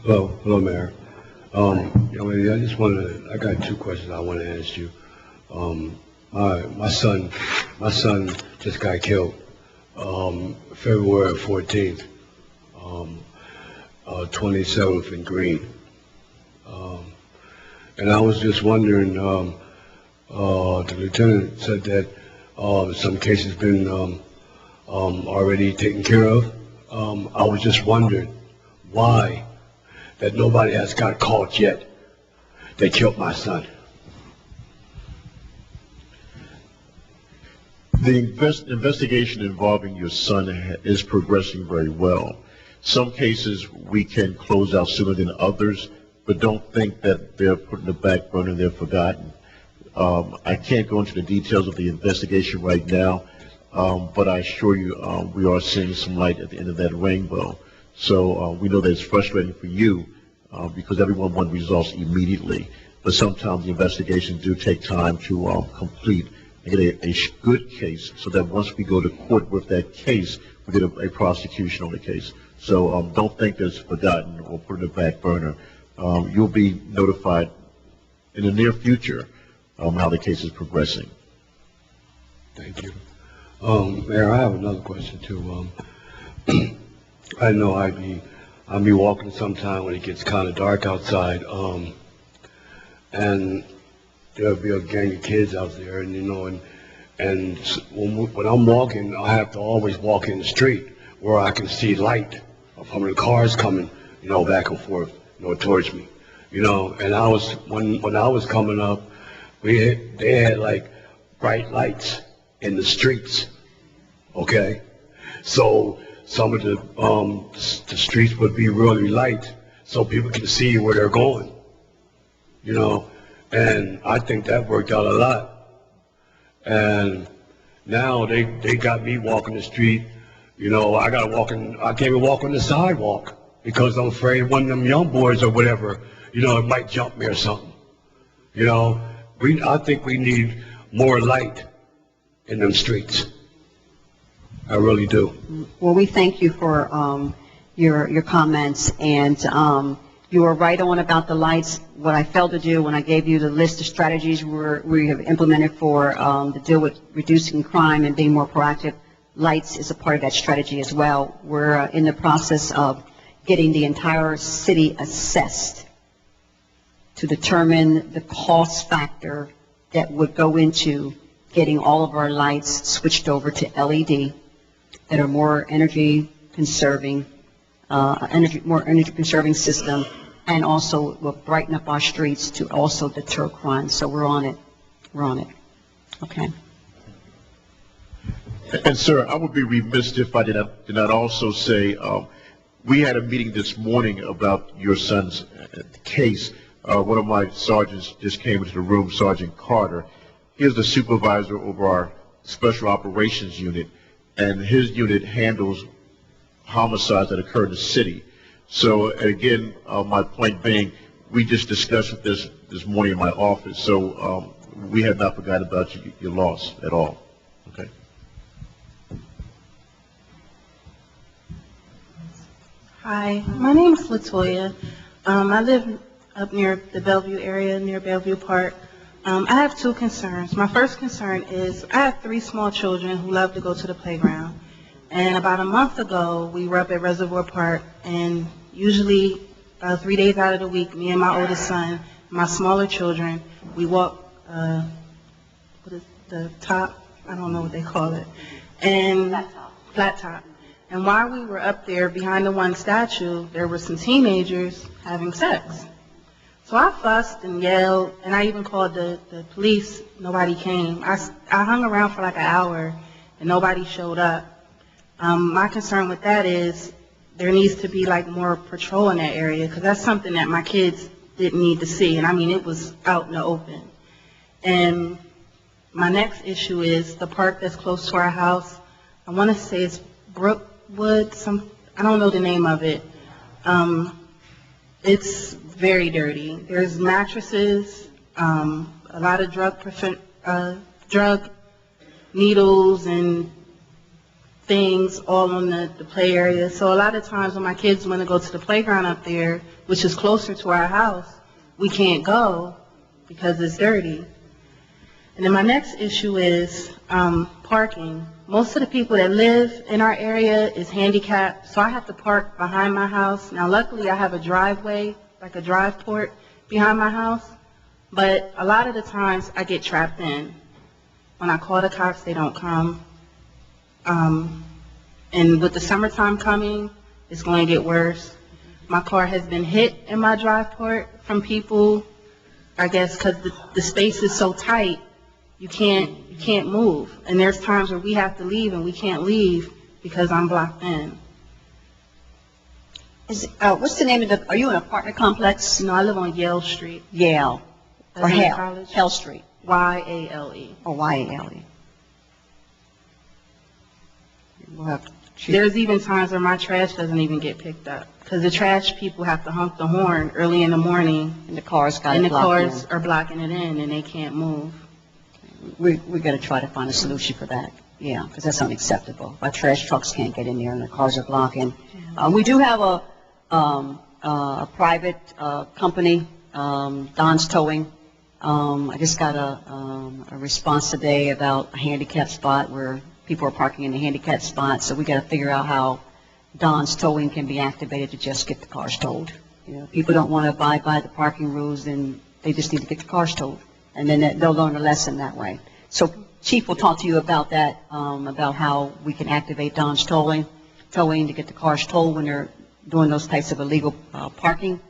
Hello, Mayor. I got 2 questions I want to ask you. My son just got killed February 14th, 27th and Green. And I was just wondering, the lieutenant said that some cases been already taken care of. I was just wondering why that nobody has got caught yet. They killed my son. The investigation involving your son is progressing very well. Some cases we can close out sooner than others, but don't think that they're put in the back burner and they're forgotten. I can't go into the details of the investigation right now, but I assure you we are seeing some light at the end of that rainbow. So we know that it's frustrating for you because everyone wants results immediately, but sometimes the investigations do take time to complete and get a good case, so that once we go to court with that case, we get a prosecution on the case. So don't think that it's forgotten or put in the back burner. You'll be notified in the near future how the case is progressing. Thank you. Mayor, I have another question too. I know I'll be walking sometime when it gets kind of dark outside, and there'll be a gang of kids out there, and and when I'm walking, I have to always walk in the street where I can see light from the cars coming, back and forth, towards me, And when I was coming up, they had like bright lights in the streets, okay? So some of the streets would be really light, so people can see where they're going, And I think that worked out a lot. And now they got me walking the street, I can't even walk on the sidewalk because I'm afraid one of them young boys or whatever, it might jump me or something. I think we need more light in them streets. I really do. Well, we thank you for your comments, and you were right on about the lights. What I failed to do when I gave you the list of strategies we have implemented for to deal with reducing crime and being more proactive, lights is a part of that strategy as well. We're in the process of getting the entire city assessed to determine the cost factor that would go into getting all of our lights switched over to LED that are more energy conserving system, and also will brighten up our streets to also deter crime. So we're on it. Okay. And sir, I would be remiss if I did not also say, we had a meeting this morning about your son's case. One of my sergeants just came into the room, Sergeant Carter. He is the supervisor over our Special Operations Unit, and his unit handles homicides that occur in the city. So again, my point being, we just discussed this morning in my office, so we have not forgotten about your loss at all. Okay. Hi, my name is Latoya. I live up near the Bellevue area, near Bellevue Park. I have two concerns. My first concern is I have 3 small children who love to go to the playground. And about a month ago, we were up at Reservoir Park, and usually 3 days out of the week, me and my oldest son, my smaller children, we walk, what is the top? I don't know what they call it. And flat top. And while we were up there behind the one statue, there were some teenagers having sex. So I fussed and yelled, and I even called the police. Nobody came. I hung around for like an hour, and nobody showed up. My concern with that is there needs to be like more patrol in that area, because that's something that my kids didn't need to see. And I mean, it was out in the open. And my next issue is the park that's close to our house. I want to say it's Brookwood. I don't know the name of it. It's very dirty. There's mattresses, a lot of drug needles and things all on the play area. So a lot of times when my kids want to go to the playground up there, which is closer to our house, we can't go because it's dirty. And then my next issue is parking. Most of the people that live in our area is handicapped, so I have to park behind my house. Now luckily I have a driveway, like a drive port behind my house, but a lot of the times I get trapped in. When I call the cops, they don't come. And with the summertime coming, it's going to get worse. My car has been hit in my drive port from people, I guess because the space is so tight, you can't move. And there's times where we have to leave and we can't leave because I'm blocked in. What's the name of are you in an apartment complex? No, I live on Yale Street. Yale. Or Hale? Hale Street. Y-A-L-E. Oh, Y-A-L-E. We'll have to There's even times where my trash doesn't even get picked up because the trash people have to honk the horn early in the morning, and the cars are blocking it in, and they can't move. We're going to try to find a solution for that. Yeah, because that's unacceptable. Our trash trucks can't get in there, and the cars are blocking. We do have a private company, Don's Towing. I just got a response today about a handicap spot where people are parking in the handicap spot, so we got to figure out how Don's towing can be activated to just get the cars towed. You know, people don't want to abide by the parking rules, then they just need to get the cars towed, and then they'll learn a lesson that way. So Chief will talk to you about that, about how we can activate Don's towing to get the cars towed when they're doing those types of illegal parking.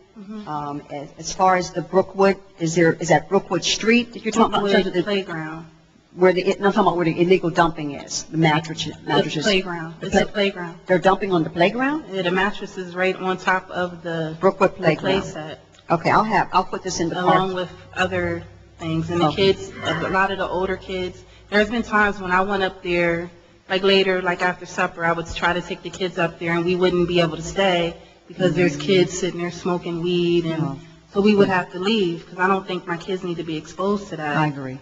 As far as the Brookwood, is that Brookwood Street that you're talking about? In terms of the Playground. I'm talking about where the illegal dumping is, the mattresses. The playground. It's a playground. They're dumping on the playground? Yeah, the mattress is right on top of the Brookwood the playground. play set, Okay, I'll put this in the along park. with other things. And the Okay. kids, a lot of the older kids, there's been times when I went up there, like later, like after supper, I would try to take the kids up there and we wouldn't be able to stay because there's kids sitting there smoking weed, and so we would have to leave because I don't think my kids need to be exposed to that. I agree.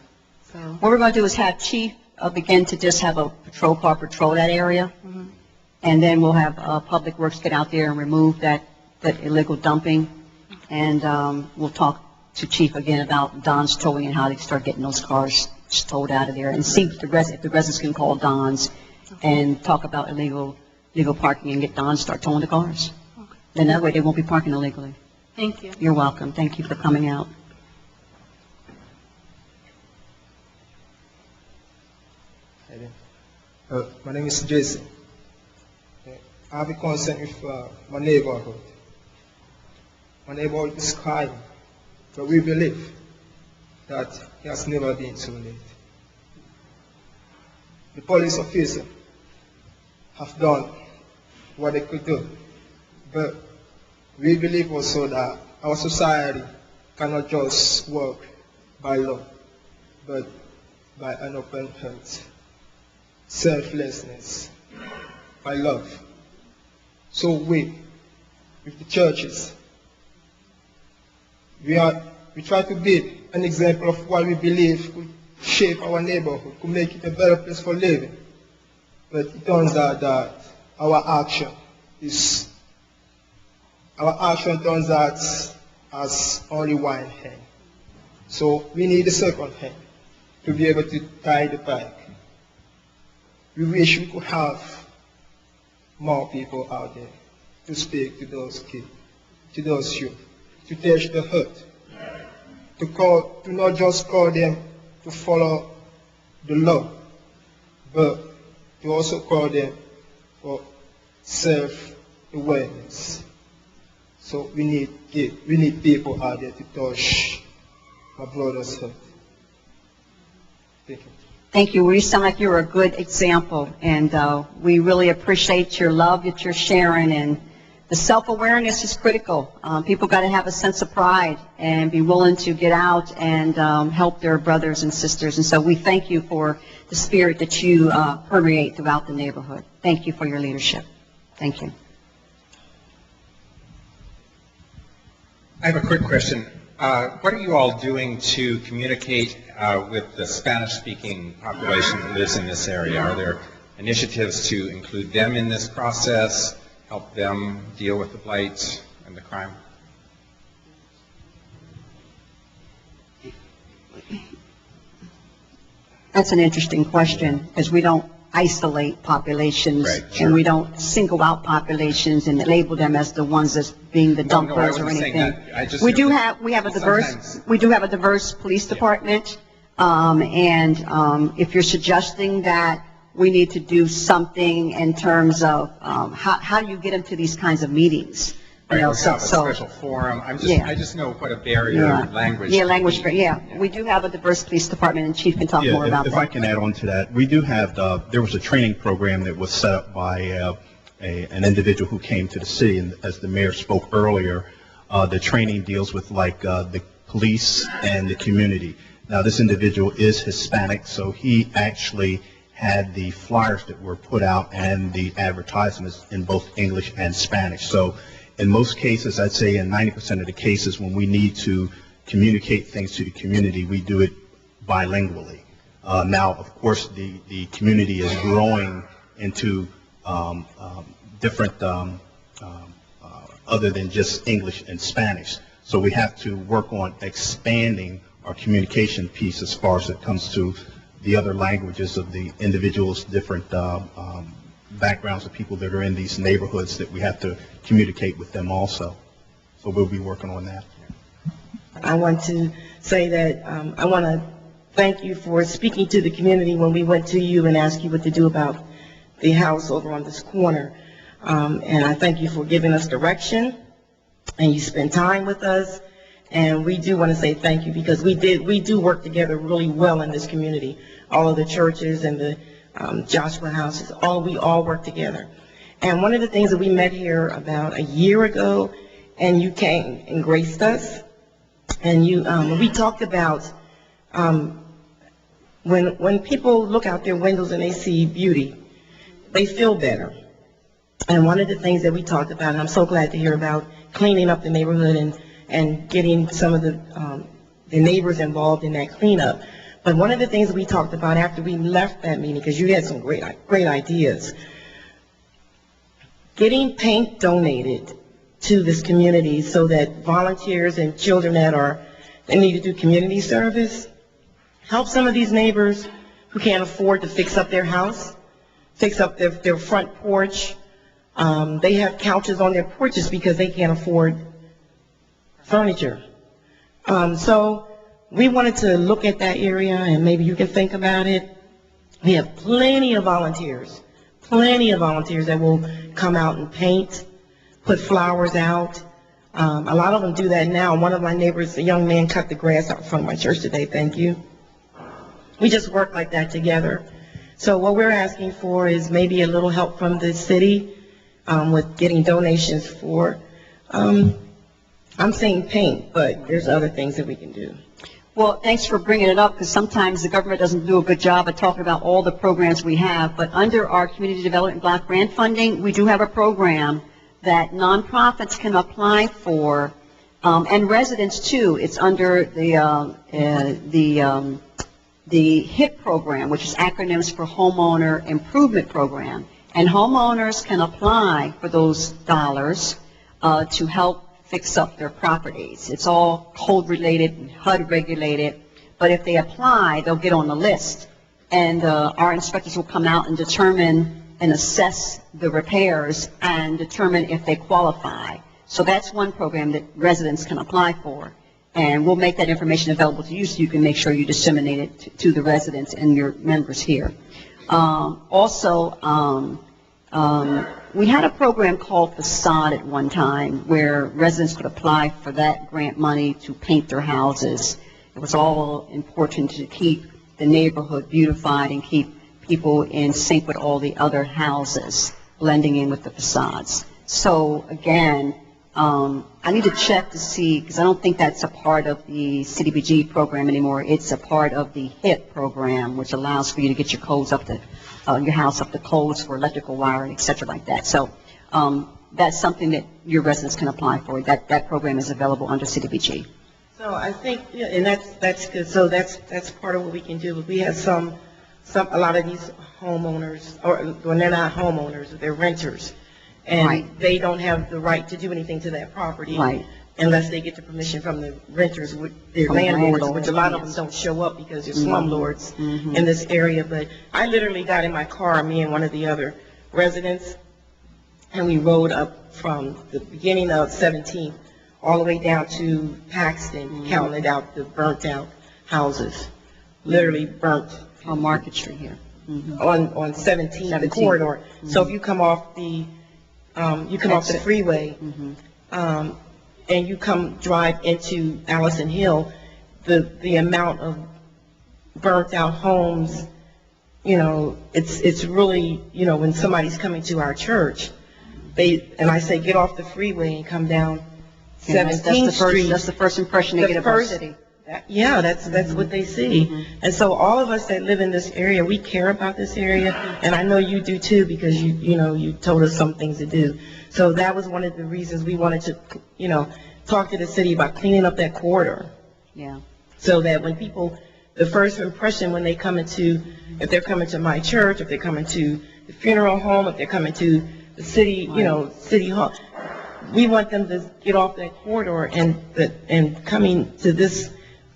So, What we're going to do is have Chief begin to just have a patrol car patrol that area, and then we'll have Public Works get out there and remove that illegal dumping, and we'll talk to Chief again about Don's towing and how they start getting those cars towed out of there, and see if the residents can call Don's and talk about illegal parking and get Don to start towing the cars. Then that way they won't be parking illegally. thank you. You're welcome. Thank you for coming out. My name is Jason. I have a concern with my neighborhood. My neighborhood is crying, but we believe that it has never been too late. The police officers have done what they could do, but we believe also that our society cannot just work by law, but by an open heart, selflessness, by love. So we, with the churches, we try to be an example of what we believe could shape our neighborhood, could make it a better place for living. But it turns out that our action turns out as only one hand. So we need a second hand to be able to tie the bike. We wish we could have more people out there to speak to those kids, to those youth, to touch the hurt, to not just call them to follow the law, but to also call them for self-awareness. So we need people out there to touch my brother's hurt. Thank you. Thank you. Well, you sound like you're a good example, and we really appreciate your love that you're sharing, and the self-awareness is critical. People got to have a sense of pride and be willing to get out and help their brothers and sisters, and so we thank you for the spirit that you permeate throughout the neighborhood. Thank you for your leadership. Thank you. I have a quick question. What are you all doing to communicate with the Spanish-speaking population that lives in this area? Are there initiatives to include them in this process, help them deal with the blight and the crime? That's an interesting question, because we don't isolate populations, and we don't single out populations and label them as the ones that's being the dumpers or anything. We do have a diverse police department, and if you're suggesting that we need to do something in terms of how do you get them to these kinds of meetings? Right, or have a special forum. I just know what a barrier language. Yeah, language. Yeah, we do have a diverse police department, and Chief can talk more about that. If I can add on to that, we do have there was a training program that was set up by an individual who came to the city, and as the mayor spoke earlier, the training deals with the police and the community. Now, this individual is Hispanic, so he actually had the flyers that were put out and the advertisements in both English and Spanish. So in most cases, I'd say in 90% of the cases, when we need to communicate things to the community, we do it bilingually. Now, of course, the community is growing into different, other than just English and Spanish. So we have to work on expanding our communication piece as far as it comes to the other languages of the individuals, different backgrounds of people that are in these neighborhoods that we have to communicate with them also. So we'll be working on that. I want to say that I want to thank you for speaking to the community when we went to you and asked you what to do about the house over on this corner. And I thank you for giving us direction, and you spent time with us. And we do want to say thank you because we do work together really well in this community. All of the churches and the Joshua houses, we all work together. And one of the things that we met here about a year ago, and you came and graced us, and we talked about when people look out their windows and they see beauty, they feel better. And one of the things that we talked about, and I'm so glad to hear about cleaning up the neighborhood and getting some of the neighbors involved in that cleanup. But one of the things we talked about after we left that meeting, because you had some great ideas, getting paint donated to this community so that volunteers and children that need to do community service help some of these neighbors who can't afford to fix up their house, fix up their front porch. They have couches on their porches because they can't afford furniture. So we wanted to look at that area, and maybe you can think about it. We have plenty of volunteers that will come out and paint, put flowers out. A lot of them do that now. One of my neighbors, a young man, cut the grass out in front of my church today. Thank you. We just work like that together. So what we're asking for is maybe a little help from the city with getting donations for, I'm saying paint, but there's other things that we can do. Well, thanks for bringing it up, because sometimes the government doesn't do a good job of talking about all the programs we have. But under our Community Development Block Grant funding, we do have a program that nonprofits can apply for, and residents too. It's under the HIP program, which is acronyms for Homeowner Improvement Program. And homeowners can apply for those dollars to help fix up their properties. It's all code related and HUD regulated, but if they apply, they'll get on the list. And our inspectors will come out and determine and assess the repairs and determine if they qualify. So that's one program that residents can apply for. And we'll make that information available to you so you can make sure you disseminate it to the residents and your members here. We had a program called Facade at one time where residents could apply for that grant money to paint their houses. It was all important to keep the neighborhood beautified and keep people in sync with all the other houses, blending in with the facades. So again, I need to check to see, because I don't think that's a part of the CDBG program anymore. It's a part of the HIP program, which allows for you to get your codes up to your house up to codes for electrical wiring, et cetera, like that. So that's something that your residents can apply for. That program is available under CDBG. So I think, yeah, and that's good. So that's part of what we can do. But we have a lot of these homeowners, or when they're not homeowners, they're renters, and right. They don't have the right to do anything to that property, right, unless they get the permission from the renters, their landlords, which a lot of them don't show up because they're slumlords in this area. But I literally got in my car, me and one of the other residents, and we rode up from the beginning of 17th all the way down to Paxton, counting out the burnt out houses, literally burnt. On Market Street here. On 17th, the corridor. So if you come off the off the freeway, and you drive into Allison Hill, the amount of burnt out homes, it's really, when somebody's coming to our church, and I say get off the freeway and come down 17th Street. That's the first impression they get of our city. Yeah, that's what they see. And so all of us that live in this area, we care about this area, and I know you do too, because you told us some things to do. So that was one of the reasons we wanted to, talk to the city about cleaning up that corridor. Yeah. So that when people, the first impression when they come into, if they're coming to my church, if they're coming to the funeral home, if they're coming to the city, city hall, we want them to get off that corridor and coming to this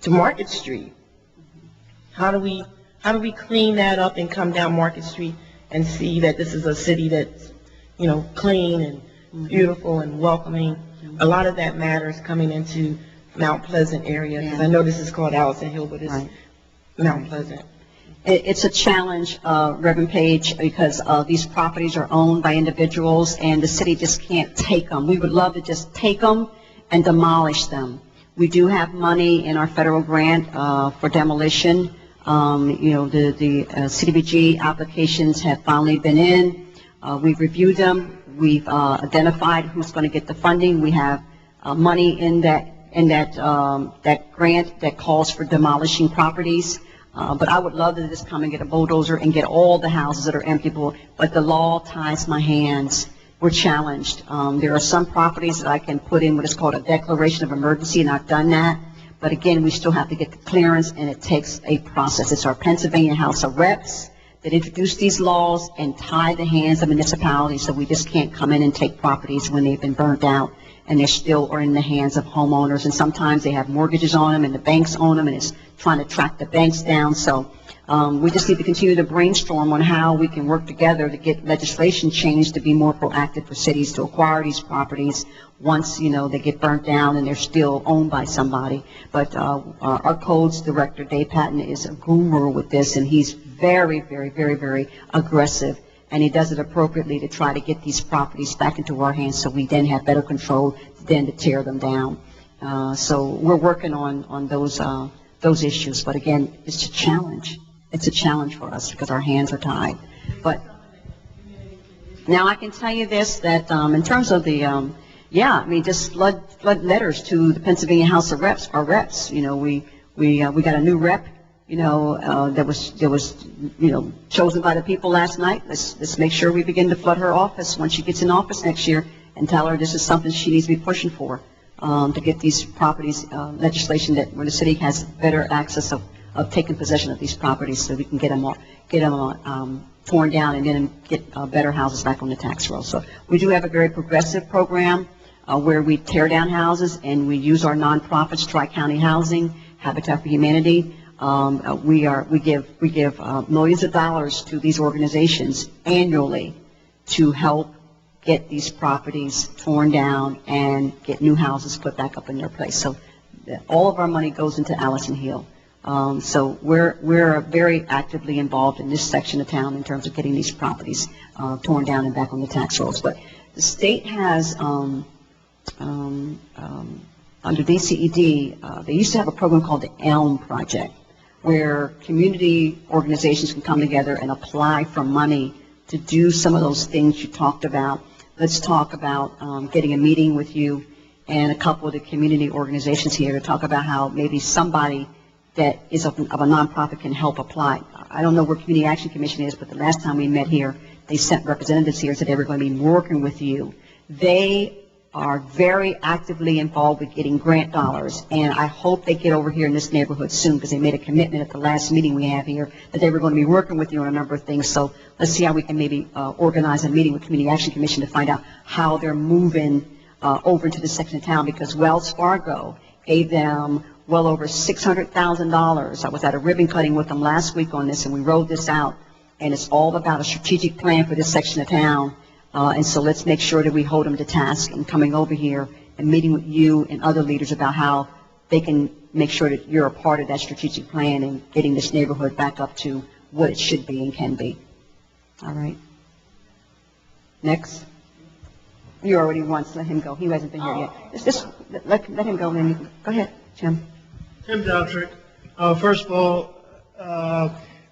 to Market Street. How do we clean that up and come down Market Street and see that this is a city that's, you know, clean and beautiful and welcoming? A lot of that matters coming into Mount Pleasant area, because I know this is called Allison Hill, but it's Mount Pleasant. It's a challenge, Reverend Page, because these properties are owned by individuals and the city just can't take them. We would love to just take them and demolish them. We do have money in our federal grant for demolition. You know, the CDBG applications have finally been in. We've reviewed them. We've identified who's going to get the funding. We have money in that grant that calls for demolishing properties. But I would love to just come and get a bulldozer and get all the houses that are emptyable, but the law ties my hands. We're challenged. There are some properties that I can put in what is called a declaration of emergency, and I've done that. But again, we still have to get the clearance, and it takes a process. It's our Pennsylvania House of Reps that introduced these laws and tie the hands of municipalities, so we just can't come in and take properties when they've been burnt out and they still are in the hands of homeowners. And sometimes they have mortgages on them and the banks own them, and it's trying to track the banks down. So we just need to continue to brainstorm on how we can work together to get legislation changed to be more proactive for cities to acquire these properties once, you know, they get burnt down and they're still owned by somebody. But our codes director, Dave Patton, is a guru with this, and he's very, very, very, very aggressive. And he does it appropriately to try to get these properties back into our hands so we then have better control than to tear them down. So we're working on those issues. But again, it's a challenge. It's a challenge for us because our hands are tied. But now I can tell you this, that in terms of the, I mean, just flood letters to the Pennsylvania House of Reps, our reps. You know, we got a new rep, you know, that was you know, chosen by the people last night. Let's make sure we begin to flood her office when she gets in office next year and tell her this is something she needs to be pushing for, to get these properties, legislation that where the city has better access of taking possession of these properties so we can get them torn down and then get better houses back on the tax roll. So we do have a very progressive program where we tear down houses and we use our nonprofits, Tri-County Housing, Habitat for Humanity. We give millions of dollars to these organizations annually to help get these properties torn down and get new houses put back up in their place. So all of our money goes into Allison Hill. So we're very actively involved in this section of town in terms of getting these properties torn down and back on the tax rolls. But the state has under DCED, they used to have a program called the ELM Project, where community organizations can come together and apply for money to do some of those things you talked about. Let's talk about getting a meeting with you and a couple of the community organizations here to talk about how maybe somebody that is of a nonprofit can help apply. I don't know where Community Action Commission is, but the last time we met here, they sent representatives here and said they were going to be working with you. They are very actively involved with getting grant dollars, and I hope they get over here in this neighborhood soon because they made a commitment at the last meeting we have here that they were going to be working with you on a number of things. So let's see how we can maybe organize a meeting with Community Action Commission to find out how they're moving over into this section of town, because Wells Fargo gave them well over $600,000. I was at a ribbon cutting with them last week on this, and we wrote this out, and it's all about a strategic plan for this section of town. And so let's make sure that we hold them to task and coming over here and meeting with you and other leaders about how they can make sure that you're a part of that strategic plan and getting this neighborhood back up to what it should be and can be. All right. Next. You already once let him go. He hasn't been here yet. Just let him go. And then go ahead, Jim. Tim Doutrick. First of all,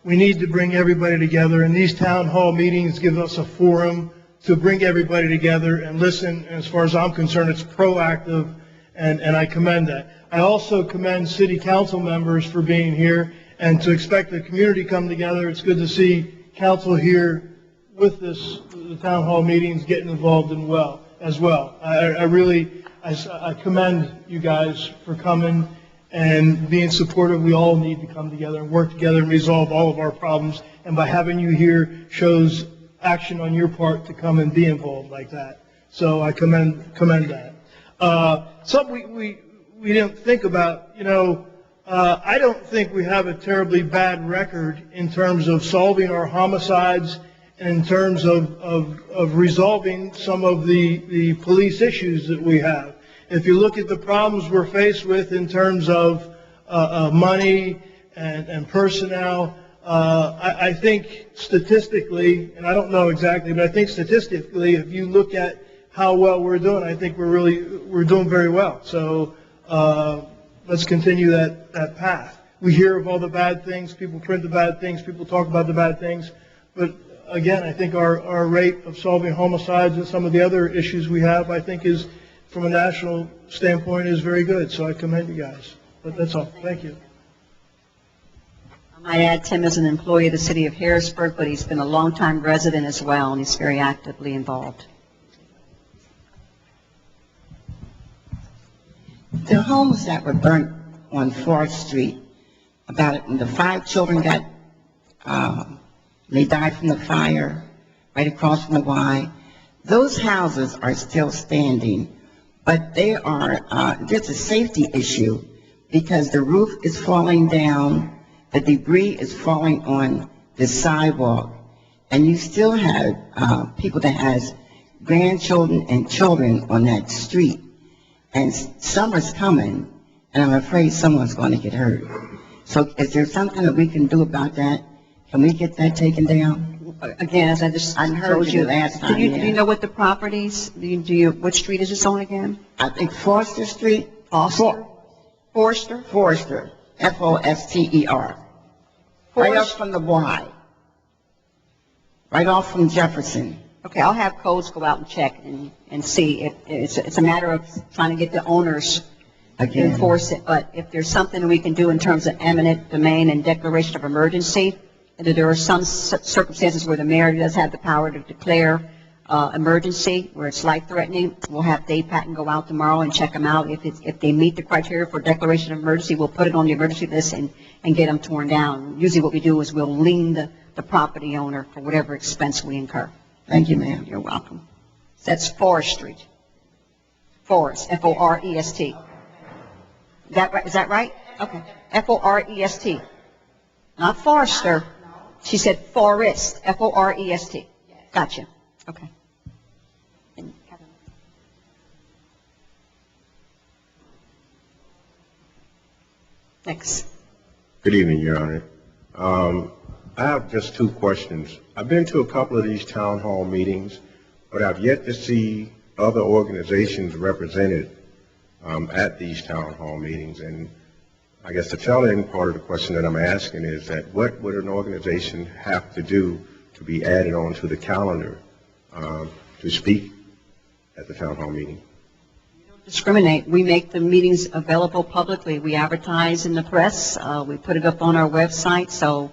we need to bring everybody together, and these town hall meetings give us a forum to bring everybody together and listen. And as far as I'm concerned, it's proactive, and I commend that. I also commend city council members for being here, and to expect the community to come together. It's good to see council here with this, the town hall meetings, getting involved in as well. I commend you guys for coming and being supportive. We all need to come together and work together and resolve all of our problems. And by having you here shows action on your part to come and be involved like that. So I commend that. Something we didn't think about, you know, I don't think we have a terribly bad record in terms of solving our homicides and in terms of resolving some of the police issues that we have. If you look at the problems we're faced with in terms of money and personnel, I think statistically, and I don't know exactly, but I think statistically, if you look at how well we're doing, I think we're doing very well. So let's continue that path. We hear of all the bad things, people print the bad things, people talk about the bad things, but again, I think our rate of solving homicides and some of the other issues we have, I think is, from a national standpoint, is very good. So I commend you guys. But that's all. Thank you. I might add, Tim is an employee of the city of Harrisburg, but he's been a longtime resident as well, and he's very actively involved. The homes that were burnt on 4th Street, the 5 children they died from the fire right across from the Y. Those houses are still standing, but there's a safety issue because the roof is falling down, the debris is falling on the sidewalk, and you still have people that has grandchildren and children on that street. And summer's coming, and I'm afraid someone's going to get hurt. So is there something that we can do about that? Can we get that taken down? Again, as I heard you last time. Do you know what the properties, what street is this on again? I think Forster Street. Forster? Forster. F-O-S-T-E-R. Right off from the Y. Right off from Jefferson. Okay, I'll have codes go out and check and see if it's a matter of trying to get the owners to enforce it. But if there's something we can do in terms of eminent domain and declaration of emergency, and that there are some circumstances where the mayor does have the power to declare emergency, where it's life-threatening, we'll have Dave Patton go out tomorrow and check them out. If they meet the criteria for declaration of emergency, we'll put it on the emergency list and get them torn down. Usually what we do is we'll lien the property owner for whatever expense we incur. Thank you, ma'am. You're welcome. That's Forest Street. Forest, F-O-R-E-S-T. Is that right? Okay. F-O-R-E-S-t. Not Forester. She said Forest, F-O-R-E-S-T. Gotcha. Okay. Next. Good evening, Your Honor. I have just 2 questions. I've been to a couple of these town hall meetings, but I've yet to see other organizations represented at these town hall meetings. And I guess the tail end part of the question that I'm asking is that what would an organization have to do to be added onto the calendar to speak at the town hall meeting? Discriminate. We make the meetings available publicly. We advertise in the press. We put it up on our website. So,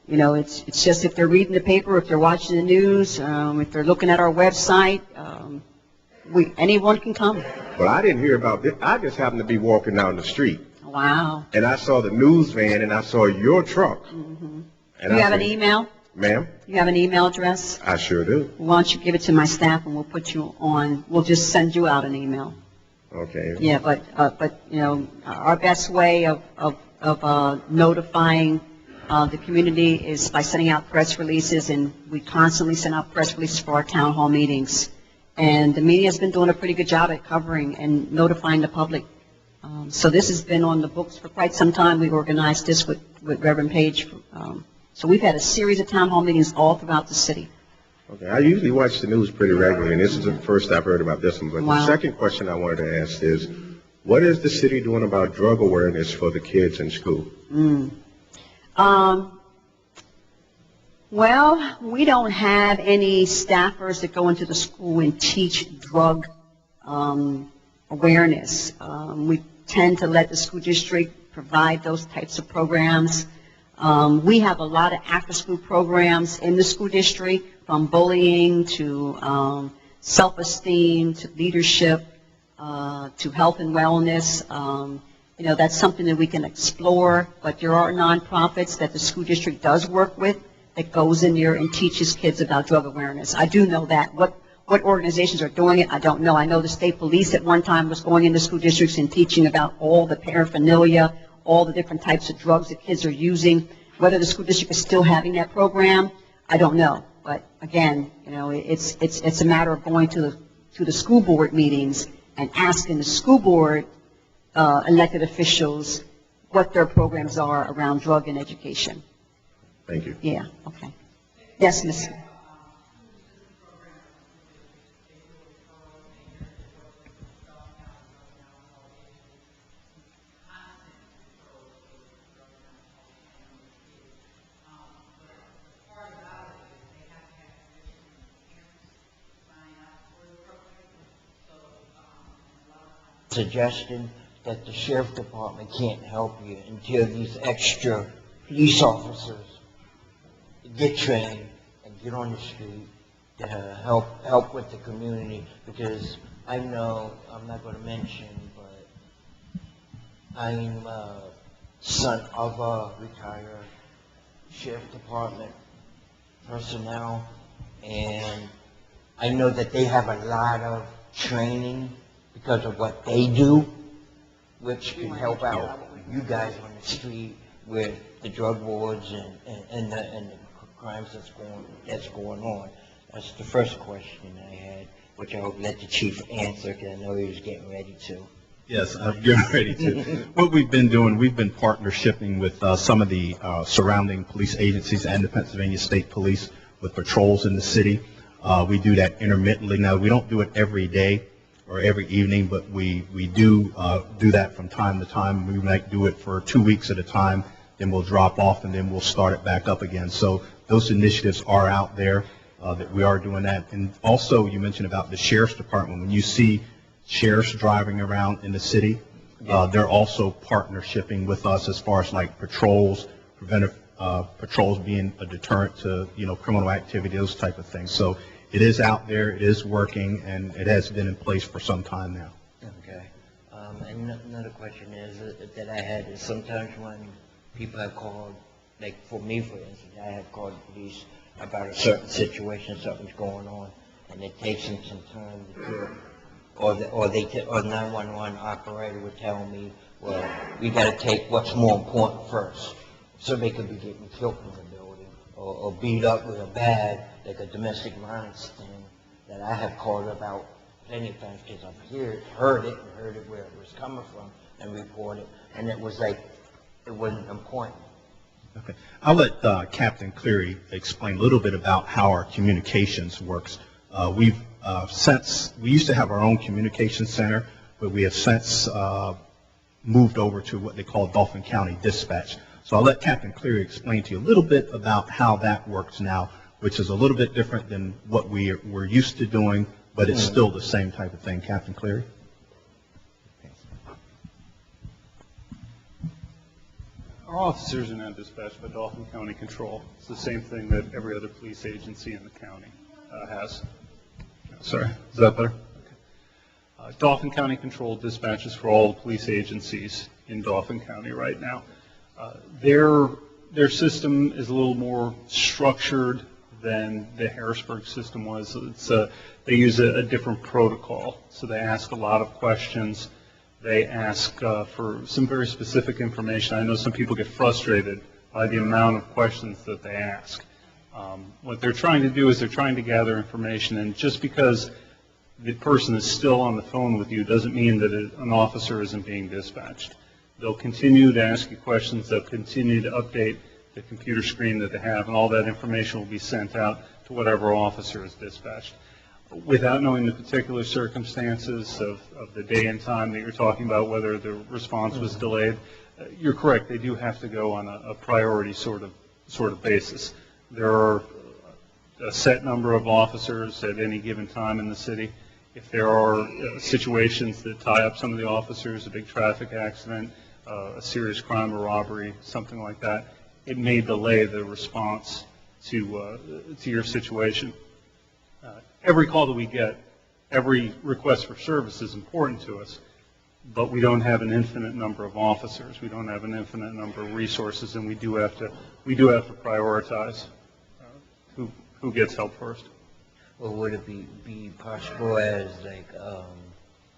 it's just if they're reading the paper, if they're watching the news, if they're looking at our website, anyone can come. Well, I didn't hear about this. I just happened to be walking down the street. Wow. And I saw the news van and I saw your truck. Mm-hmm. And You have an email? Ma'am? You have an email address? I sure do. Why don't you give it to my staff and we'll put you on, we'll just send you out an email. Okay. Yeah, but our best way of notifying the community is by sending out press releases, and we constantly send out press releases for our town hall meetings. And the media has been doing a pretty good job at covering and notifying the public. So this has been on the books for quite some time. We organized this with Reverend Page. So we've had a series of town hall meetings all throughout the city. Okay. I usually watch the news pretty regularly, and this is the first I've heard about this one. But Wow. The second question I wanted to ask is, what is the city doing about drug awareness for the kids in school? Well, we don't have any staffers that go into the school and teach drug awareness. We tend to let the school district provide those types of programs. We have a lot of after-school programs in the school district, from bullying to self-esteem to leadership to health and wellness. That's something that we can explore, but there are nonprofits that the school district does work with that goes in there and teaches kids about drug awareness. I do know that. What organizations are doing it, I don't know. I know the state police at one time was going into school districts and teaching about all the paraphernalia, all the different types of drugs that kids are using. Whether the school district is still having that program, I don't know. But again, you know, it's a matter of going to the school board meetings and asking the school board elected officials what their programs are around drug and education. Thank you. Yeah, okay. Yes, Ms. Suggestion that the sheriff department can't help you until these extra police officers get trained and get on the street to help with the community, because I know, I'm not going to mention, but I'm son of a retired sheriff department personnel, and I know that they have a lot of training because of what they do, which can help out you guys on the street with the drug wars and the crimes that's going on. That's the first question I had, which I hope let the chief answer, because I know he was getting ready to. Yes, I'm getting ready to. What we've been doing, we've been partnershiping with some of the surrounding police agencies and the Pennsylvania State Police with patrols in the city. We do that intermittently. Now, we don't do it every day or every evening, but we do that from time to time. We might do it for 2 weeks at a time, then we'll drop off, and then we'll start it back up again. So those initiatives are out there that we are doing that. And also, you mentioned about the sheriff's department. When you see sheriffs driving around in the city, they're also partnershiping with us as far as like patrols, preventive patrols being a deterrent to, you know, criminal activity, those type of things. So it is out there, it is working, and it has been in place for some time now. Okay. And another question is that I had is sometimes when people have called, like for me, for instance, I have called the police about a certain situation, something's going on, and it takes them some time to do it. Or 911 operator would tell me, well, we got to take what's more important first. Somebody could be getting killed in the building or beat up with a bag, like a domestic violence thing that I have called about plenty of times because I've heard it where it was coming from and reported, and it was like, it wasn't important. Okay. I'll let Captain Cleary explain a little bit about how our communications works. We used to have our own communication center, but we have since moved over to what they call Dolphin County Dispatch. So I'll let Captain Cleary explain to you a little bit about how that works now, which is a little bit different than what we're used to doing, but it's still the same type of thing. Captain Cleary? Our officers are now dispatched by Dolphin County Control. It's the same thing that every other police agency in the county has. Sorry, is that better? Okay. Dolphin County Control dispatches for all the police agencies in Dolphin County right now. Their system is a little more structured than the Harrisburg system was. They use a different protocol, so they ask a lot of questions. They ask for some very specific information. I know some people get frustrated by the amount of questions that they ask. What they're trying to do is they're trying to gather information, and just because the person is still on the phone with you doesn't mean that an officer isn't being dispatched. They'll continue to ask you questions. They'll continue to update the computer screen that they have, and all that information will be sent out to whatever officer is dispatched. Without knowing the particular circumstances of the day and time that you're talking about, whether the response was delayed, you're correct. They do have to go on a priority sort of basis. There are a set number of officers at any given time in the city. If there are situations that tie up some of the officers, a big traffic accident, a serious crime or robbery, something like that, it may delay the response to your situation. Every call that we get, every request for service is important to us, but we don't have an infinite number of officers. We don't have an infinite number of resources, and we do have to prioritize who gets help first. or would it be possible as like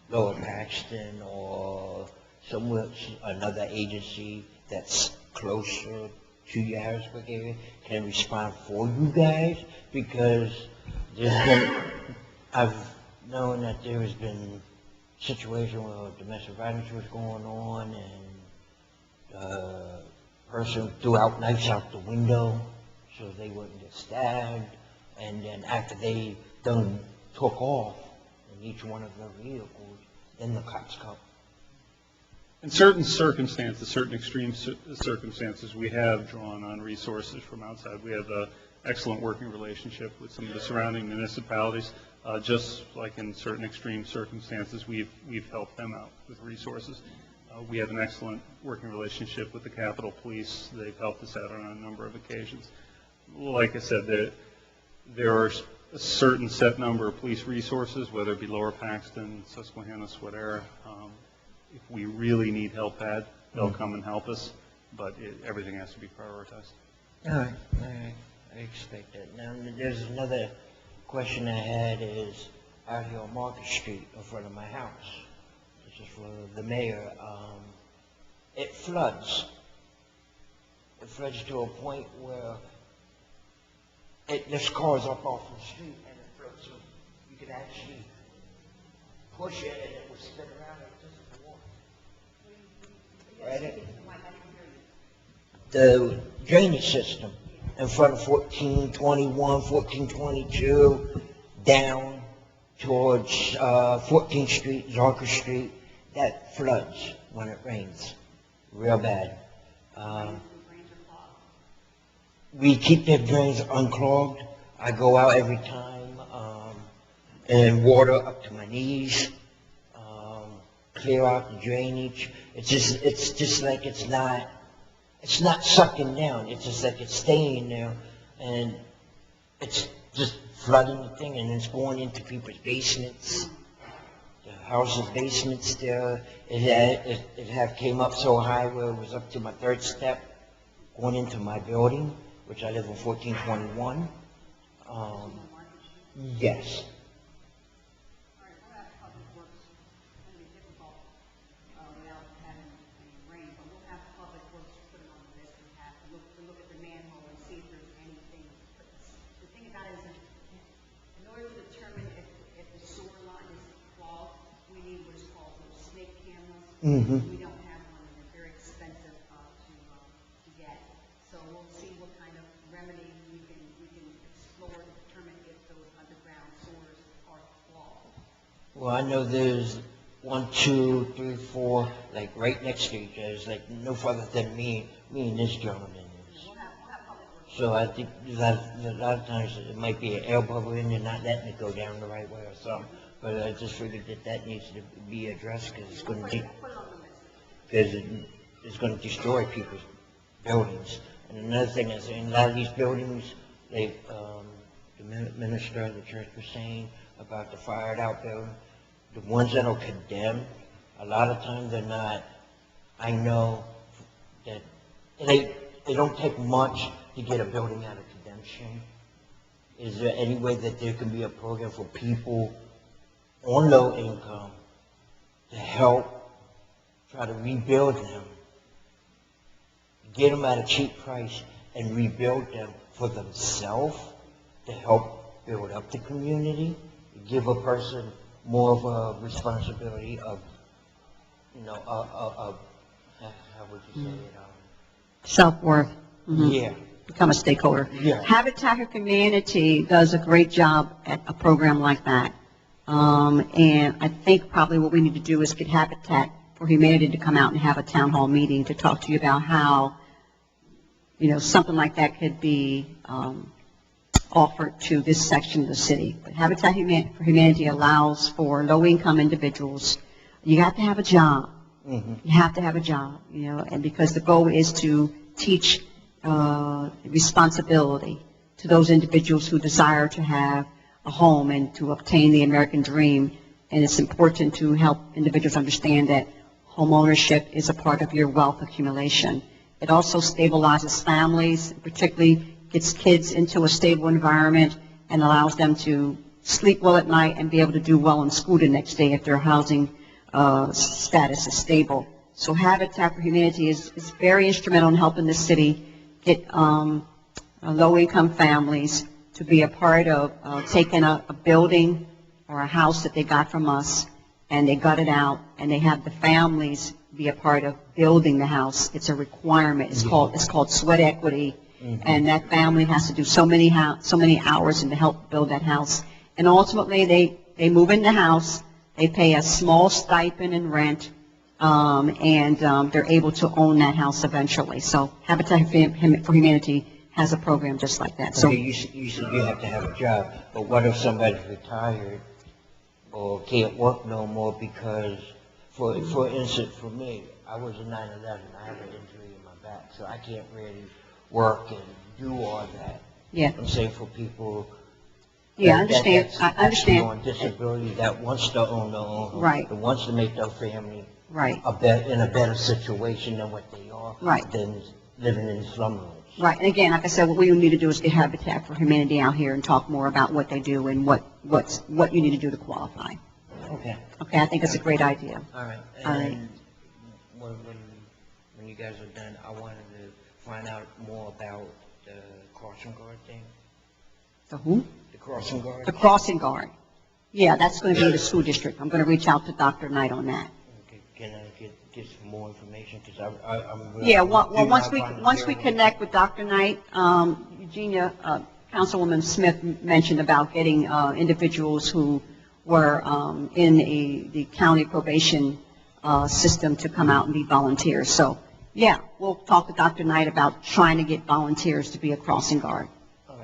Lower Paxton or somewhere, another agency that's closer to your Harrisburg area can respond for you guys? Because I've known that there has been situation where domestic violence was going on and person threw out knives out the window so they wouldn't get stabbed, and then after they done took off in each one of their vehicles, then the cops come. In certain circumstances, certain extreme circumstances, we have drawn on resources from outside. We have an excellent working relationship with some of the surrounding municipalities. Just like in certain extreme circumstances, we've helped them out with resources. We have an excellent working relationship with the Capitol Police. They've helped us out on a number of occasions. Like I said, there are a certain set number of police resources, whether it be Lower Paxton, Susquehanna, Swadera. If we really need help, they'll come and help us, but everything has to be prioritized. All right. I expect that. Now, there's another question I had is out here on Market Street in front of my house. This is for the mayor. It floods. It floods to a point where there's cars up off the street and it floats. So you can actually push it and it will spin around like this in the water. Right? The drainage system in front of 1421, 1422, down towards 14th Street, Zarker Street, that floods when it rains, real bad. We keep the drains unclogged. I go out every time and water up to my knees, clear out the drainage. It's just like it's not sucking down. It's just like it's staying there, and it's just flooding the thing, and it's going into people's basements. The house's basements there. It have came up so high where it was up to my third step, going into my building, which I live in 1421. Yes. Mm-hmm. We don't have one, and they're very expensive to get. So we'll see what kind of remedy we can explore to determine if those underground sewers are clogged. Well, I know there's 1, 2, 3, 4, like right next to each other. It's like no further than me and this gentleman is. So I think that a lot of times it might be an air bubble in there, not letting it go down the right way or something. But I just figured that needs to be addressed because it's going to destroy people's buildings. And another thing is, in a lot of these buildings, the minister of the church was saying about the fired out building, the ones that are condemned, a lot of times they're not. I know that they don't take much to get a building out of condemnation. Is there any way that there can be a program for people on low income to help try to rebuild them, get them at a cheap price and rebuild them for themselves to help build up the community, give a person more of a responsibility of, how would you say it? Self-worth. Mm-hmm. Yeah. Become a stakeholder. Yeah. Habitat for Humanity does a great job at a program like that. And I think probably what we need to do is get Habitat for Humanity to come out and have a town hall meeting to talk to you about how, something like that could be offered to this section of the city. But Habitat for Humanity allows for low-income individuals. You have to have a job. Mm-hmm. You have to have a job, and because the goal is to teach responsibility to those individuals who desire to have a home and to obtain the American dream. And it's important to help individuals understand that home ownership is a part of your wealth accumulation. It also stabilizes families, particularly gets kids into a stable environment and allows them to sleep well at night and be able to do well in school the next day if their housing status is stable. So Habitat for Humanity is very instrumental in helping the city get low-income families to be a part of taking a building or a house that they got from us, and they gut it out, and they have the families be a part of building the house. It's a requirement. It's called sweat equity, and that family has to do so many hours and to help build that house. And ultimately, they move in the house. They pay a small stipend in rent, and they're able to own that house eventually. So Habitat for Humanity has a program just like that. So Okay, you said you have to have a job, but what if somebody's retired or can't work no more because, for instance, for me, I was a 9/11. I have an injury in my back, so I can't really work and do all that. Yeah. I'm saying for people. Yeah, I understand. I understand. On disability that wants to own their own home. Right. That wants to make their family. Right. In a better situation than what they are. Right. Than living in slumlords. Right, and again, like I said, what we need to do is get Habitat for Humanity out here and talk more about what they do and what you need to do to qualify. Okay. Okay, I think it's a great idea. All right. All right. And when you guys are done, I wanted to find out more about the crossing guard thing. The who? The crossing guard. The crossing guard. Yeah, that's going to be the school district. I'm going to reach out to Dr. Knight on that. Okay. Can I get some more information? Because I'm really. Yeah, well, once we connect with Dr. Knight, Eugenia, Councilwoman Smith mentioned about getting individuals who were in the county probation system to come out and be volunteers. So, yeah, we'll talk to Dr. Knight about trying to get volunteers to be a crossing guard.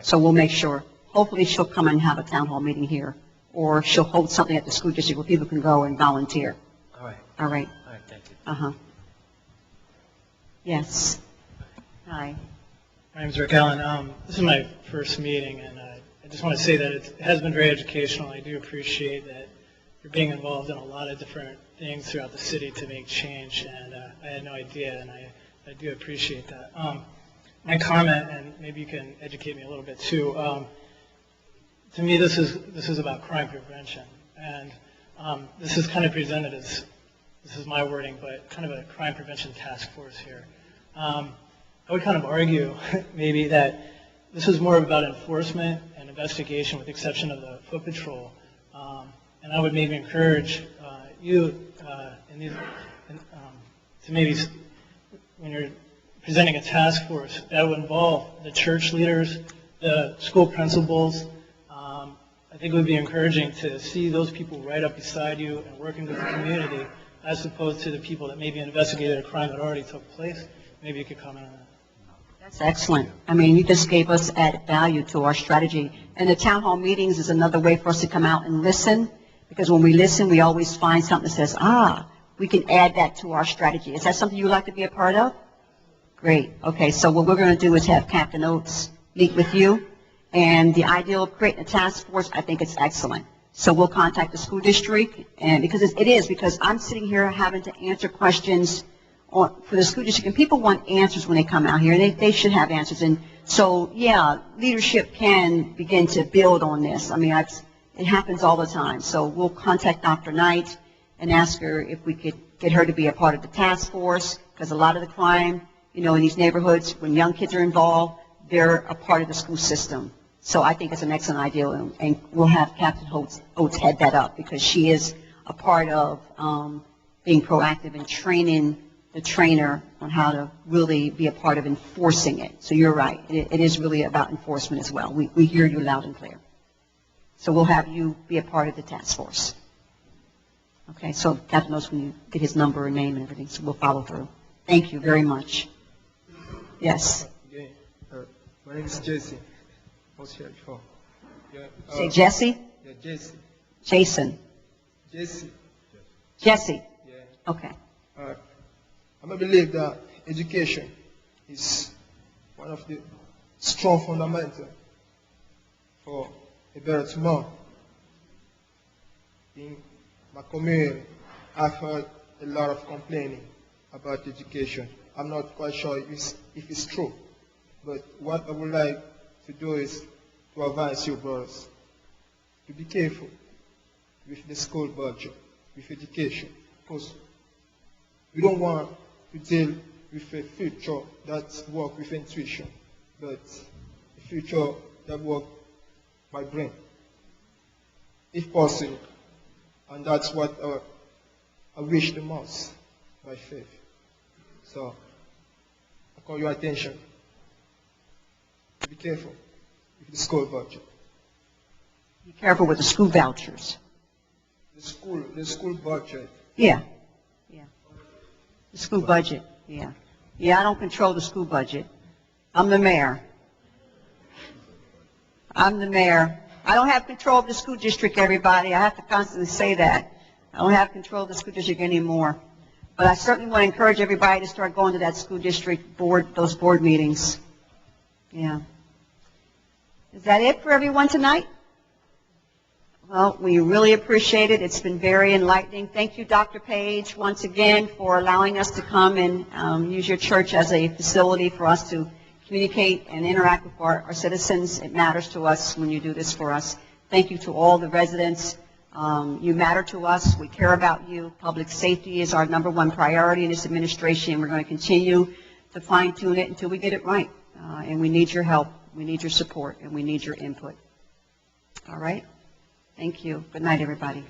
So we'll make sure. Hopefully she'll come and have a town hall meeting here, or she'll hold something at the school district where people can go and volunteer. All right. All right. All right, thank you. Uh-huh. Yes. Hi. My name is Rick Allen. This is my first meeting, and I just want to say that it has been very educational. I do appreciate that you're being involved in a lot of different things throughout the city to make change, and I had no idea, and I do appreciate that. My comment, and maybe you can educate me a little bit too, to me this is about crime prevention, and this is kind of presented as, this is my wording, but kind of a crime prevention task force here. I would kind of argue maybe that this is more about enforcement and investigation with the exception of the foot patrol. And I would maybe encourage you to maybe, when you're presenting a task force, that would involve the church leaders, the school principals. I think it would be encouraging to see those people right up beside you and working with the community, as opposed to the people that maybe investigated a crime that already took place. Maybe you could comment on that. That's excellent. I mean, you just gave us added value to our strategy. And the town hall meetings is another way for us to come out and listen, because when we listen, we always find something that says, we can add that to our strategy. Is that something you would like to be a part of? Great. Okay, so what we're going to do is have Captain Oates meet with you. And the idea of creating a task force, I think it's excellent. So we'll contact the school district, and because because I'm sitting here having to answer questions for the school district, and people want answers when they come out here, and they should have answers. And so, yeah, leadership can begin to build on this. I mean, it happens all the time. So we'll contact Dr. Knight and ask her if we could get her to be a part of the task force, because a lot of the crime, in these neighborhoods, when young kids are involved, they're a part of the school system. So I think it's an excellent idea, and we'll have Captain Oates head that up, because she is a part of being proactive and training the trainer on how to really be a part of enforcing it. So you're right. It is really about enforcement as well. We hear you loud and clear. So we'll have you be a part of the task force. Okay, so Captain Oates, when you get his number and name and everything, so we'll follow through. Thank you very much. Yes. Okay. My name is Jesse. I was here before. Yeah, Say Jesse? Yeah, Jesse. Jason. Jesse. Jesse. Yeah. Okay. I believe that education is one of the strong fundamentals for a better tomorrow. In my community, I've heard a lot of complaining about education. I'm not quite sure if it's true, but what I would like to do is to advise you, brothers, to be careful with the school budget, with education, because we don't want to deal with a future that works with intuition, but a future that works by brain, if possible. And that's what I wish the most, by faith. So, I call your attention. Be careful with the school budget. Be careful with the school vouchers. The school budget. Yeah. The school budget, yeah. Yeah, I don't control the school budget. I'm the mayor. I'm the mayor. I don't have control of the school district, everybody. I have to constantly say that. I don't have control of the school district anymore. But I certainly want to encourage everybody to start going to that school district board, those board meetings. Yeah. Is that it for everyone tonight? Well, we really appreciate it. It's been very enlightening. Thank you, Dr. Page, once again for allowing us to come and use your church as a facility for us to communicate and interact with our citizens. It matters to us when you do this for us. Thank you to all the residents. You matter to us. We care about you. Public safety is our #1 priority in this administration. We're going to continue to fine-tune it until we get it right. And we need your help. We need your support. And we need your input. All right? Thank you. Good night, everybody.